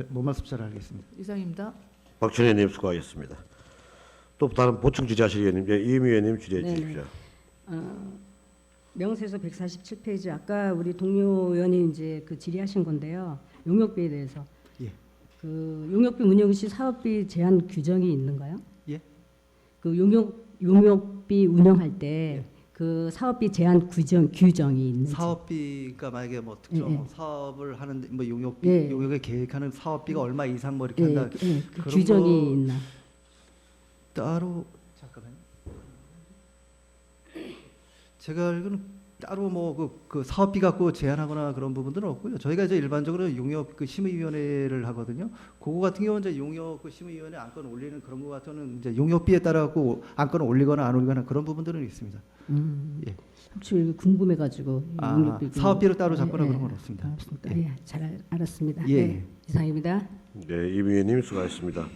못 말씀 잘 알겠습니다. 이상입니다. 박준희 의원님 수고하셨습니다. 또 다른 보충 질의하실 의원님, 이미 의원님 질의해 네. 주십시오. 명세서 147페이지 아까 우리 동료 의원이 이제 그 질의하신 건데요. 용역비에 대해서. 예. 그 용역비 운영 시 사업비 제한 규정이 있는가요? 예. 그 용역비 운영할 때 그 사업비 제한 규정이 있는지. 사업비가 만약에 뭐 특정 예, 예. 사업을 하는데 뭐 용역비 예. 용역에 계획하는 사업비가 얼마 이상 뭐 이렇게 예, 한다. 예, 그 그런 규정이 거 있나? 따로 잠깐만요. 제가 알기로는 따로 뭐 그 사업비 갖고 제한하거나 그런 부분들은 없고요. 저희가 이제 일반적으로 용역 그 심의위원회를 하거든요. 그거 같은 경우는 이제 용역 그 심의위원회 안건 올리는 그런 거 같은 이제 용역비에 따라 갖고 안건을 올리거나 안 올리거나 그런 부분들은 있습니다. 예. 혹시 궁금해가지고 용역비 사업비를 따로 잡거나 그런 건 없습니다. 없습니다. 예, 잘 알았습니다. 예. 네, 이상입니다. 네, 이미 의원님 수고하셨습니다.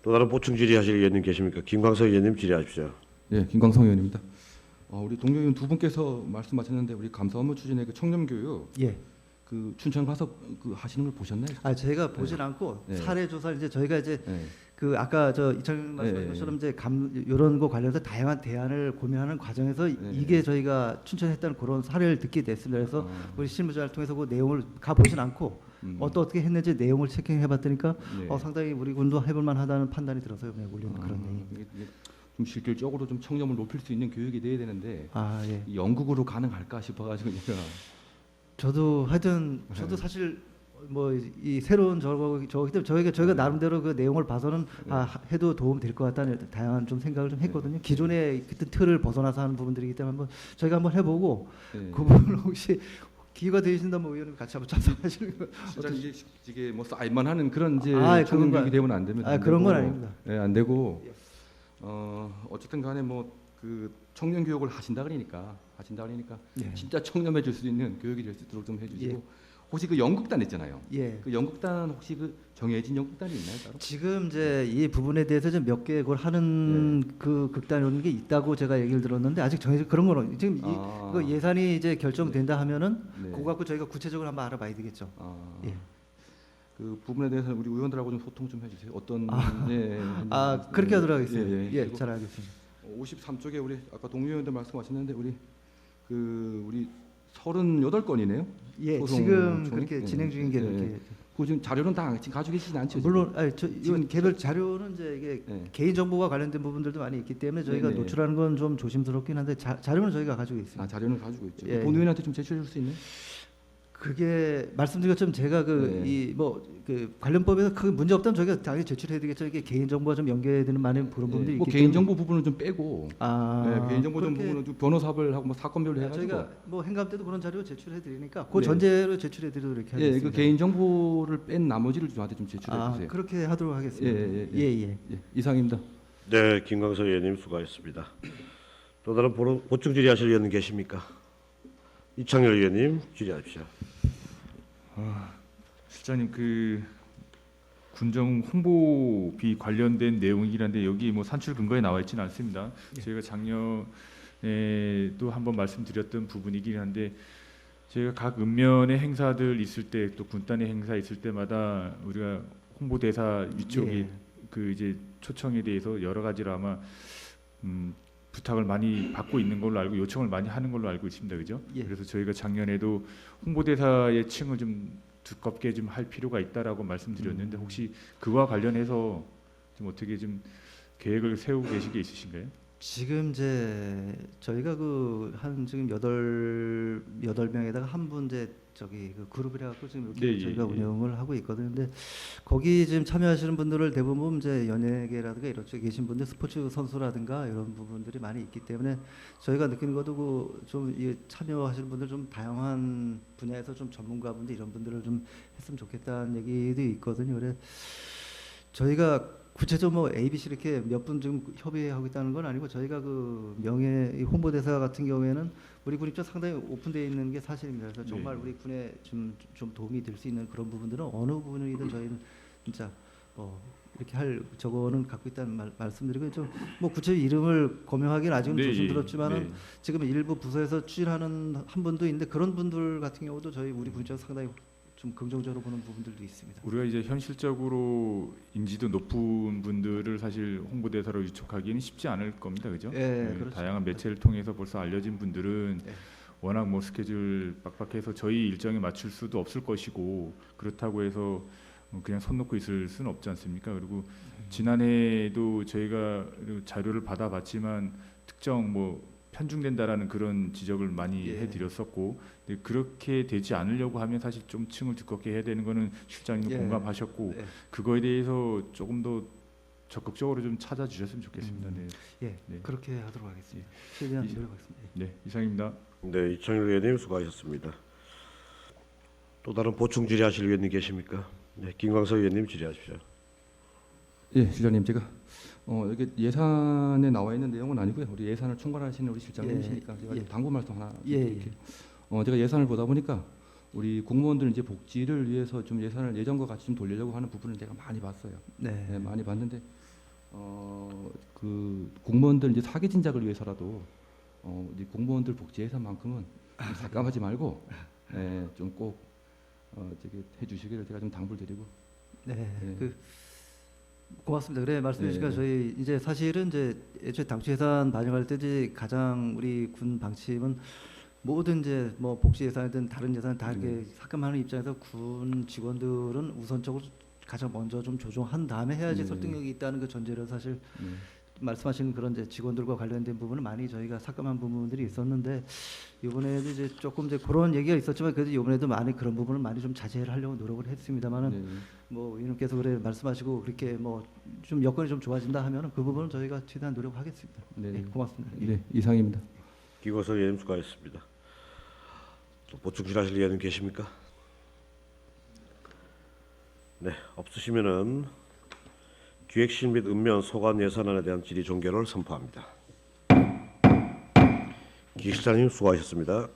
또 다른 보충 질의하실 의원님 계십니까? 김광석 의원님 질의하십시오. 예, 김광성 의원입니다. 우리 동료 의원 두 분께서 말씀하셨는데 우리 감사 업무 추진의 그 청년 교육 예. 그 춘천 가서 그 하시는 걸 보셨나요? 제가 보진 않고 네. 사례 조사를 이제 저희가 이제 네. 그 아까 저 이창용 말씀하신 네. 것처럼 이제 이런 거 관련해서 다양한 대안을 고민하는 과정에서 이게 저희가 추천했다는 그런 사례를 듣게 됐습니다. 그래서 우리 실무자를 통해서 그 내용을 가 보진 않고 어떻게 했는지 내용을 체킹해봤더니까 네. 상당히 우리 군도 해볼 만하다는 판단이 들어서 그냥 올리는 그런 내용입니다. 이게 좀 실질적으로 좀 청렴을 높일 수 있는 교육이 돼야 되는데 예. 이 영국으로 가능할까 싶어가지고 제가 저도 하여튼 저도 사실 뭐 이 새로운 저거기 때문에 저희가 나름대로 그 내용을 봐서는 해도 도움 될 것 같다는 다양한 좀 생각을 좀 했거든요. 기존의 그때 틀을 벗어나서 하는 부분들이기 때문에 한번 저희가 한번 해보고 그 부분을 혹시 기회가 되신다면 뭐 의원님 같이 한번 참석하시는 거. 진짜 이게 뭐 쌓일만 하는 그런 이제 그런 청년 건 교육이 되면 안 됩니다. 그런 건 아닙니다. 예, 안 되고 어쨌든 간에 뭐 그 청년 교육을 하신다 그러니까 예. 진짜 청렴해질 수 있는 교육이 될 수 있도록 좀 해주시고 예. 혹시 그 연극단 있잖아요. 예. 그 연극단 혹시 그 정해진 연극단이 있나요 따로? 지금 이제 이 부분에 대해서 좀 몇 개 그걸 하는 그 극단이라는 게 있다고 제가 얘기를 들었는데 아직 정해진 그런 거는 지금 그 예산이 이제 결정된다 하면은 그거 갖고 저희가 구체적으로 한번 알아봐야 되겠죠. 예. 그 부분에 대해서 우리 의원들하고 좀 소통 좀 해주세요. 어떤 그렇게 하도록 하겠습니다. 예, 잘 알겠습니다. 53쪽에 우리 아까 동료 의원들 말씀하셨는데 우리 38건이네요. 예, 소송 지금 총이? 그렇게 진행 중인 게 이렇게. 그 지금 자료는 다 지금 가지고 계시진 않죠? 물론 이건 개별 자료는 이제 이게 개인 정보와 관련된 부분들도 많이 있기 때문에 저희가 네네. 노출하는 건 좀 조심스럽긴 한데 자료는 저희가 가지고 있습니다. 자료는 가지고 있죠. 예. 본 의원한테 좀 제출해 줄 수 있나요? 그게 말씀드린 것처럼 제가 그 관련법에서 큰 문제 없다면 저희가 당연히 제출해 드리겠죠. 이게 개인 정보와 좀 연계되는 많은 그런 부분들이 뭐 있기 개인 때문에. 정보 부분은 좀 빼고 개인 정보 좀 부분은 좀 변호사별 하고 뭐 사건별로 해가지고 저희가 뭐 행감 때도 그런 자료 제출해 드리니까 그 전제로 제출해 드리도록 이렇게 하겠습니다. 그 개인 정보를 뺀 나머지를 저한테 좀 제출해 주세요. 그렇게 하도록 하겠습니다. 예. 이상입니다. 네, 김광석 의원님 수고하셨습니다. 또 다른 보충 질의하실 의원님 계십니까? 이창열 의원님 질의하십시오. 실장님 그 군정 홍보비 관련된 내용이긴 한데 여기 뭐 산출 근거에 나와 있지는 않습니다. 저희가 작년에도 한번 말씀드렸던 부분이긴 한데 저희가 각 읍면의 행사들 있을 때 또 군단의 행사 있을 때마다 우리가 홍보대사 위쪽에 그 이제 초청에 대해서 여러 가지로 아마 부탁을 많이 받고 있는 걸로 알고 요청을 많이 하는 걸로 알고 있습니다. 그죠? 그래서 저희가 작년에도 홍보대사의 층을 좀 두껍게 좀 할 필요가 있다라고 말씀드렸는데 혹시 그와 관련해서 좀 어떻게 좀 계획을 세우고 계신 게 있으신가요? 지금 이제 저희가 그 한 지금 8명에다가 한 분 이제 저기 그 그룹이라 갖고 지금 이렇게 네, 저희가 예, 예. 운영을 하고 있거든요. 근데 거기 지금 참여하시는 분들을 대부분 이제 연예계라든가 이런 쪽에 계신 분들, 스포츠 선수라든가 이런 부분들이 많이 있기 때문에 저희가 느끼는 것도 그좀 참여하시는 분들 좀 다양한 분야에서 좀 전문가분들 이런 분들을 좀 했으면 좋겠다는 얘기도 있거든요. 그래 저희가 구체적으로 뭐 ABC 이렇게 몇 분 지금 협의하고 있다는 건 아니고 저희가 그 명예 이 홍보대사 같은 경우에는 우리 군 입장 상당히 오픈되어 있는 게 사실입니다. 그래서 정말 네. 우리 군에 좀 도움이 될 수 있는 그런 부분들은 어느 부분이든 저희는 진짜 이렇게 할 저거는 갖고 있다는 말씀드리고 좀 뭐 구체적 이름을 거명하기는 아직은 네, 조심스럽지만은 네. 지금 일부 부서에서 추진하는 한 분도 있는데 그런 분들 같은 경우도 저희 우리 군 입장 상당히 좀 긍정적으로 보는 부분들도 있습니다. 우리가 이제 현실적으로 인지도 높은 분들을 사실 홍보대사로 유촉하기는 쉽지 않을 겁니다, 그죠? 예, 그렇죠. 다양한 매체를 통해서 벌써 알려진 분들은 네. 워낙 뭐 스케줄 빡빡해서 저희 일정에 맞출 수도 없을 것이고 그렇다고 해서 그냥 손 놓고 있을 수는 없지 않습니까? 그리고 지난해에도 저희가 자료를 받아봤지만 특정 뭐 편중된다라는 그런 지적을 많이 예. 해드렸었고 근데 그렇게 되지 않으려고 하면 사실 좀 층을 두껍게 해야 되는 거는 실장님도 예. 공감하셨고 네. 그거에 대해서 조금 더 적극적으로 좀 찾아주셨으면 좋겠습니다. 네. 예, 네. 그렇게 하도록 하겠습니다. 최대한 이- 노력하겠습니다. 네, 이상입니다. 네, 이창일 의원님 수고하셨습니다. 또 다른 보충 질의하실 의원님 계십니까? 네, 김광석 의원님 질의하십시오. 예, 실장님 제가 여기 예산에 나와 있는 내용은 아니고요. 우리 예산을 총괄하시는 우리 실장님이시니까 제가 예. 좀 당부 말씀 하나 예, 드릴게요. 제가 예산을 보다 보니까 우리 공무원들 이제 복지를 위해서 좀 예산을 예전과 같이 좀 돌리려고 하는 부분을 제가 많이 봤어요. 네. 네, 많이 봤는데 그 공무원들 이제 사기 진작을 위해서라도 이제 공무원들 복지 예산만큼은 좀 삭감하지 말고 좀 꼭 저기 해주시기를 제가 좀 당부를 드리고. 네, 네. 그 고맙습니다. 그래 말씀해 주시니까 네. 저희 이제 사실은 이제 애초에 당초 예산 반영할 때 이제 가장 우리 군 방침은 모든 이제 뭐 복지 예산이든 다른 예산 다 이렇게 삭감하는 입장에서 군 직원들은 우선적으로 가장 먼저 좀 조정한 다음에 해야지 네. 설득력이 있다는 그 전제로 사실 네. 말씀하신 그런 이제 직원들과 관련된 부분은 많이 저희가 삭감한 부분들이 있었는데 이번에도 이제 조금 이제 그런 얘기가 있었지만 그래도 이번에도 많이 그런 부분을 많이 좀 자제를 하려고 노력을 했습니다만은 네. 뭐 의원님께서 그래 말씀하시고 그렇게 뭐 좀 여건이 좀 좋아진다 하면은 그 부분은 저희가 최대한 노력하겠습니다. 네. 네, 고맙습니다. 네, 이상입니다. 김광석 의원님 수고하셨습니다. 또 보충 질의하실 의원님 계십니까? 네, 없으시면은 기획실 및 읍면 소관 예산안에 대한 질의 종결을 선포합니다. 기획실장님 수고하셨습니다.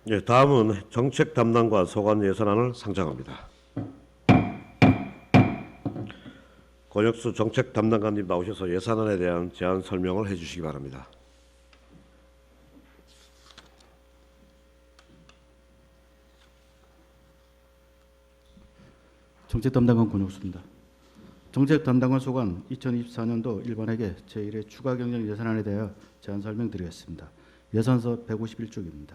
예, 다음은 정책 담당관 소관 예산안을 상정합니다. 권혁수 정책 담당관님 나오셔서 예산안에 대한 제안 설명을 해주시기 바랍니다. 정책 담당관 권혁수입니다. 정책 담당관 소관 2024년도 일반회계 제1회 추가 경정 예산안에 대하여 제안 설명드리겠습니다. 예산서 151쪽입니다.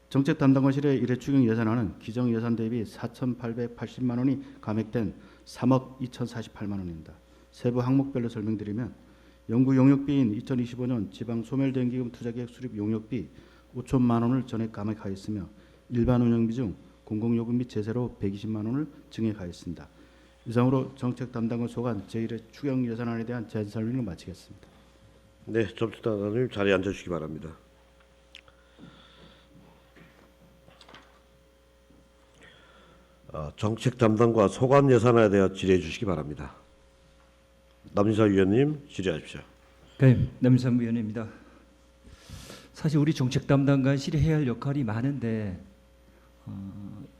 정책 담당관실의 1회 추경 예산안은 기정 예산 대비 4,880만 원이 감액된 3억 2,048만 원입니다. 세부 항목별로 설명드리면 연구 용역비인 2025년 지방 소멸대응기금 투자계획 수립 용역비 5천만 원을 전액 감액하였으며 일반 운영비 중 공공요금 및 제세로 120만 원을 증액하였습니다. 이상으로 정책 담당관 소관 제1회 추경 예산안에 대한 제안 설명을 마치겠습니다. 네, 정책 담당관님 자리에 앉아주시기 바랍니다. 정책 담당과 소관 예산안에 대해 질의해 주시기 바랍니다. 남인사 위원님 질의하십시오. 네, 남인사 위원입니다. 사실 우리 정책 담당관실이 해야 할 역할이 많은데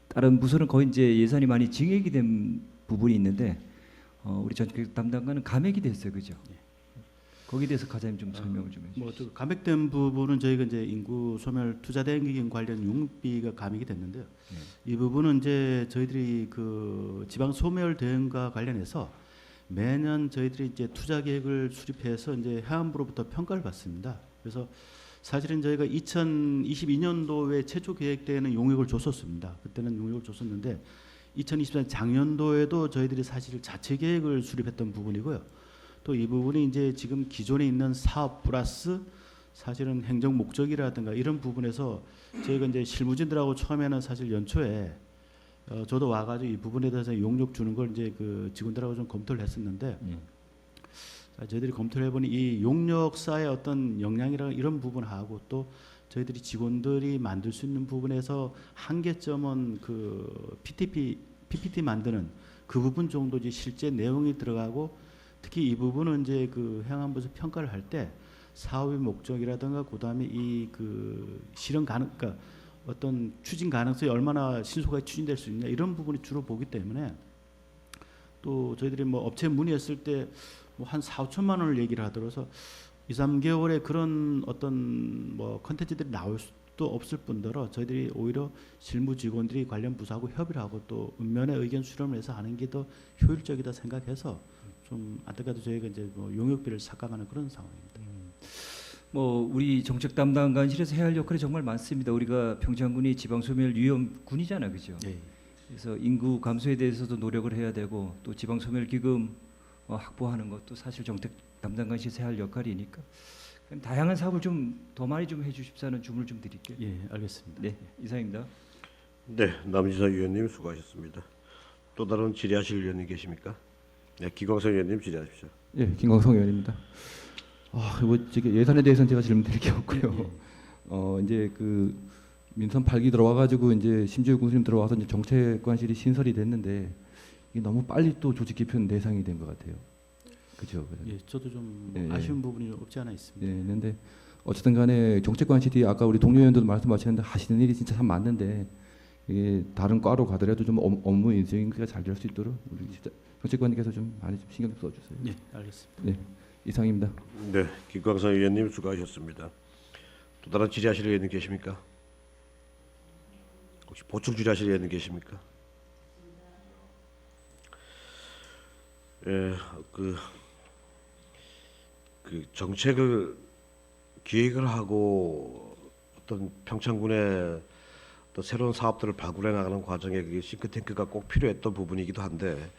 다른 부서는 거의 이제 예산이 많이 증액이 된 부분이 있는데 우리 정책 담당관은 감액이 됐어요, 그죠? 거기에 대해서 과장님 좀 설명을 좀 해주시죠. 뭐저 감액된 부분은 저희가 이제 인구 소멸 투자 대행기금 관련 용역비가 감액이 됐는데요. 이 부분은 이제 저희들이 그 지방 소멸 대응과 관련해서 매년 저희들이 이제 투자 계획을 수립해서 이제 해안부로부터 평가를 받습니다. 그래서 사실은 저희가 2022년도에 최초 계획 때에는 용역을 줬었습니다. 그때는 용역을 줬었는데 2024년 작년도에도 저희들이 사실 자체 계획을 수립했던 부분이고요. 또 이 부분이 이제 지금 기존에 있는 사업 플러스 사실은 행정 목적이라든가 이런 부분에서 저희가 이제 실무진들하고 처음에는 사실 연초에 저도 와가지고 이 부분에 대해서 용역 주는 걸 이제 그 직원들하고 좀 검토를 했었는데 자, 저희들이 검토를 해보니 이 용역사의 어떤 역량이랑 이런 부분하고 또 저희들이 직원들이 만들 수 있는 부분에서 한계점은 그 PPT 만드는 그 부분 정도 이제 실제 내용이 들어가고 특히 이 부분은 이제 그 행안부에서 평가를 할 때 사업의 목적이라든가 그다음에 이 그 실현 가능 그러니까 어떤 추진 가능성이 얼마나 신속하게 추진될 수 있냐 이런 부분이 주로 보기 때문에 또 저희들이 뭐 업체 문의했을 때 뭐 한 4, 5천만 원을 얘기를 하더라서 2, 3개월에 그런 어떤 뭐 컨텐츠들이 나올 수도 없을 뿐더러 저희들이 오히려 실무 직원들이 관련 부서하고 협의를 하고 또 읍면의 의견 수렴을 해서 하는 게 더 효율적이다 생각해서 좀 안타까도 저희가 이제 뭐 용역비를 삭감하는 그런 상황입니다. 뭐 우리 정책 담당관실에서 해야 할 역할이 정말 많습니다. 우리가 평창군이 지방소멸 위험군이잖아요, 그죠? 예. 그래서 인구 감소에 대해서도 노력을 해야 되고 또 지방소멸 기금 확보하는 것도 사실 정책 담당관실에서 해야 할 역할이니까 다양한 사업을 좀 더 많이 좀 해주십사는 주문을 좀 드릴게요. 예, 알겠습니다. 네, 이상입니다. 네, 남지사 위원님 수고하셨습니다. 또 다른 질의하실 의원님 계십니까? 네, 김광석 의원님 질의하십시오. 예, 김광석 의원입니다. 뭐 예산에 대해서는 제가 질문드릴 게 없고요. 이제 그 민선 8기 들어와가지고 이제 심지어 군수님 들어와서 이제 정책관실이 신설이 됐는데 이게 너무 빨리 또 조직 개편 대상이 된 것 같아요. 그죠? 예, 저도 좀 예. 아쉬운 부분이 없지 않아 있습니다. 네, 근데 어쨌든 간에 정책관실이 아까 우리 동료 의원들도 말씀하시는데 하시는 일이 진짜 참 많는데 이게 다른 과로 가더라도 좀 업무 인수인계가 잘 될 수 있도록 우리 정책관님께서 좀 많이 좀 신경 좀 써주세요. 네, 알겠습니다. 네, 이상입니다. 네, 김광석 의원님 수고하셨습니다. 또 다른 질의하실 의원님 계십니까? 혹시 보충 질의하실 의원님 계십니까? 예, 그 정책을 기획을 하고 어떤 평창군의 또 새로운 사업들을 발굴해 나가는 과정에 그 싱크탱크가 꼭 필요했던 부분이기도 한데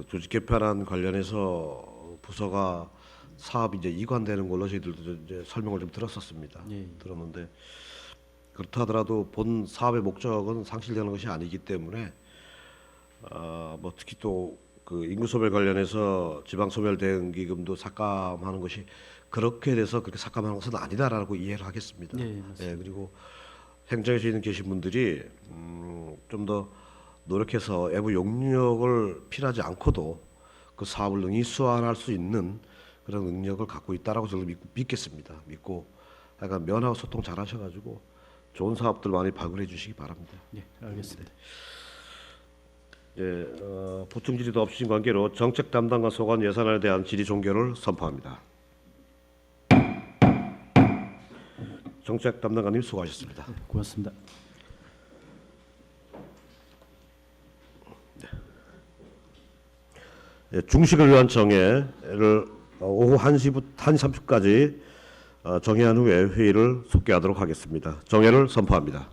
조직 개편안 관련해서 부서가 사업이 이제 이관되는 걸로 저희들도 이제 설명을 좀 들었었습니다. 예. 들었는데 그렇다 하더라도 본 사업의 목적은 상실되는 것이 아니기 때문에 뭐 특히 또 그 인구소멸 관련해서 지방소멸 대응기금도 삭감하는 것이 그렇게 돼서 그렇게 삭감하는 것은 아니다라고 이해를 하겠습니다. 네, 맞습니다. 예, 그리고 행정에서 있는 계신 분들이 좀 더 노력해서 외부 용역을 필요하지 않고도 그 사업을 능히 수완할 수 있는 그런 능력을 갖고 있다라고 저는 믿겠습니다. 믿고 약간 면하고 소통 잘하셔가지고 좋은 사업들 많이 발굴해 주시기 바랍니다. 네, 알겠습니다. 예, 보충 질의도 없으신 관계로 정책 담당과 소관 예산안에 대한 질의 종결을 선포합니다. 정책 담당관님 수고하셨습니다. 네, 고맙습니다. 예, 중식을 위한 정회를 오후 1시 30분까지 정회한 후에 회의를 속개하도록 하겠습니다. 정회를 선포합니다.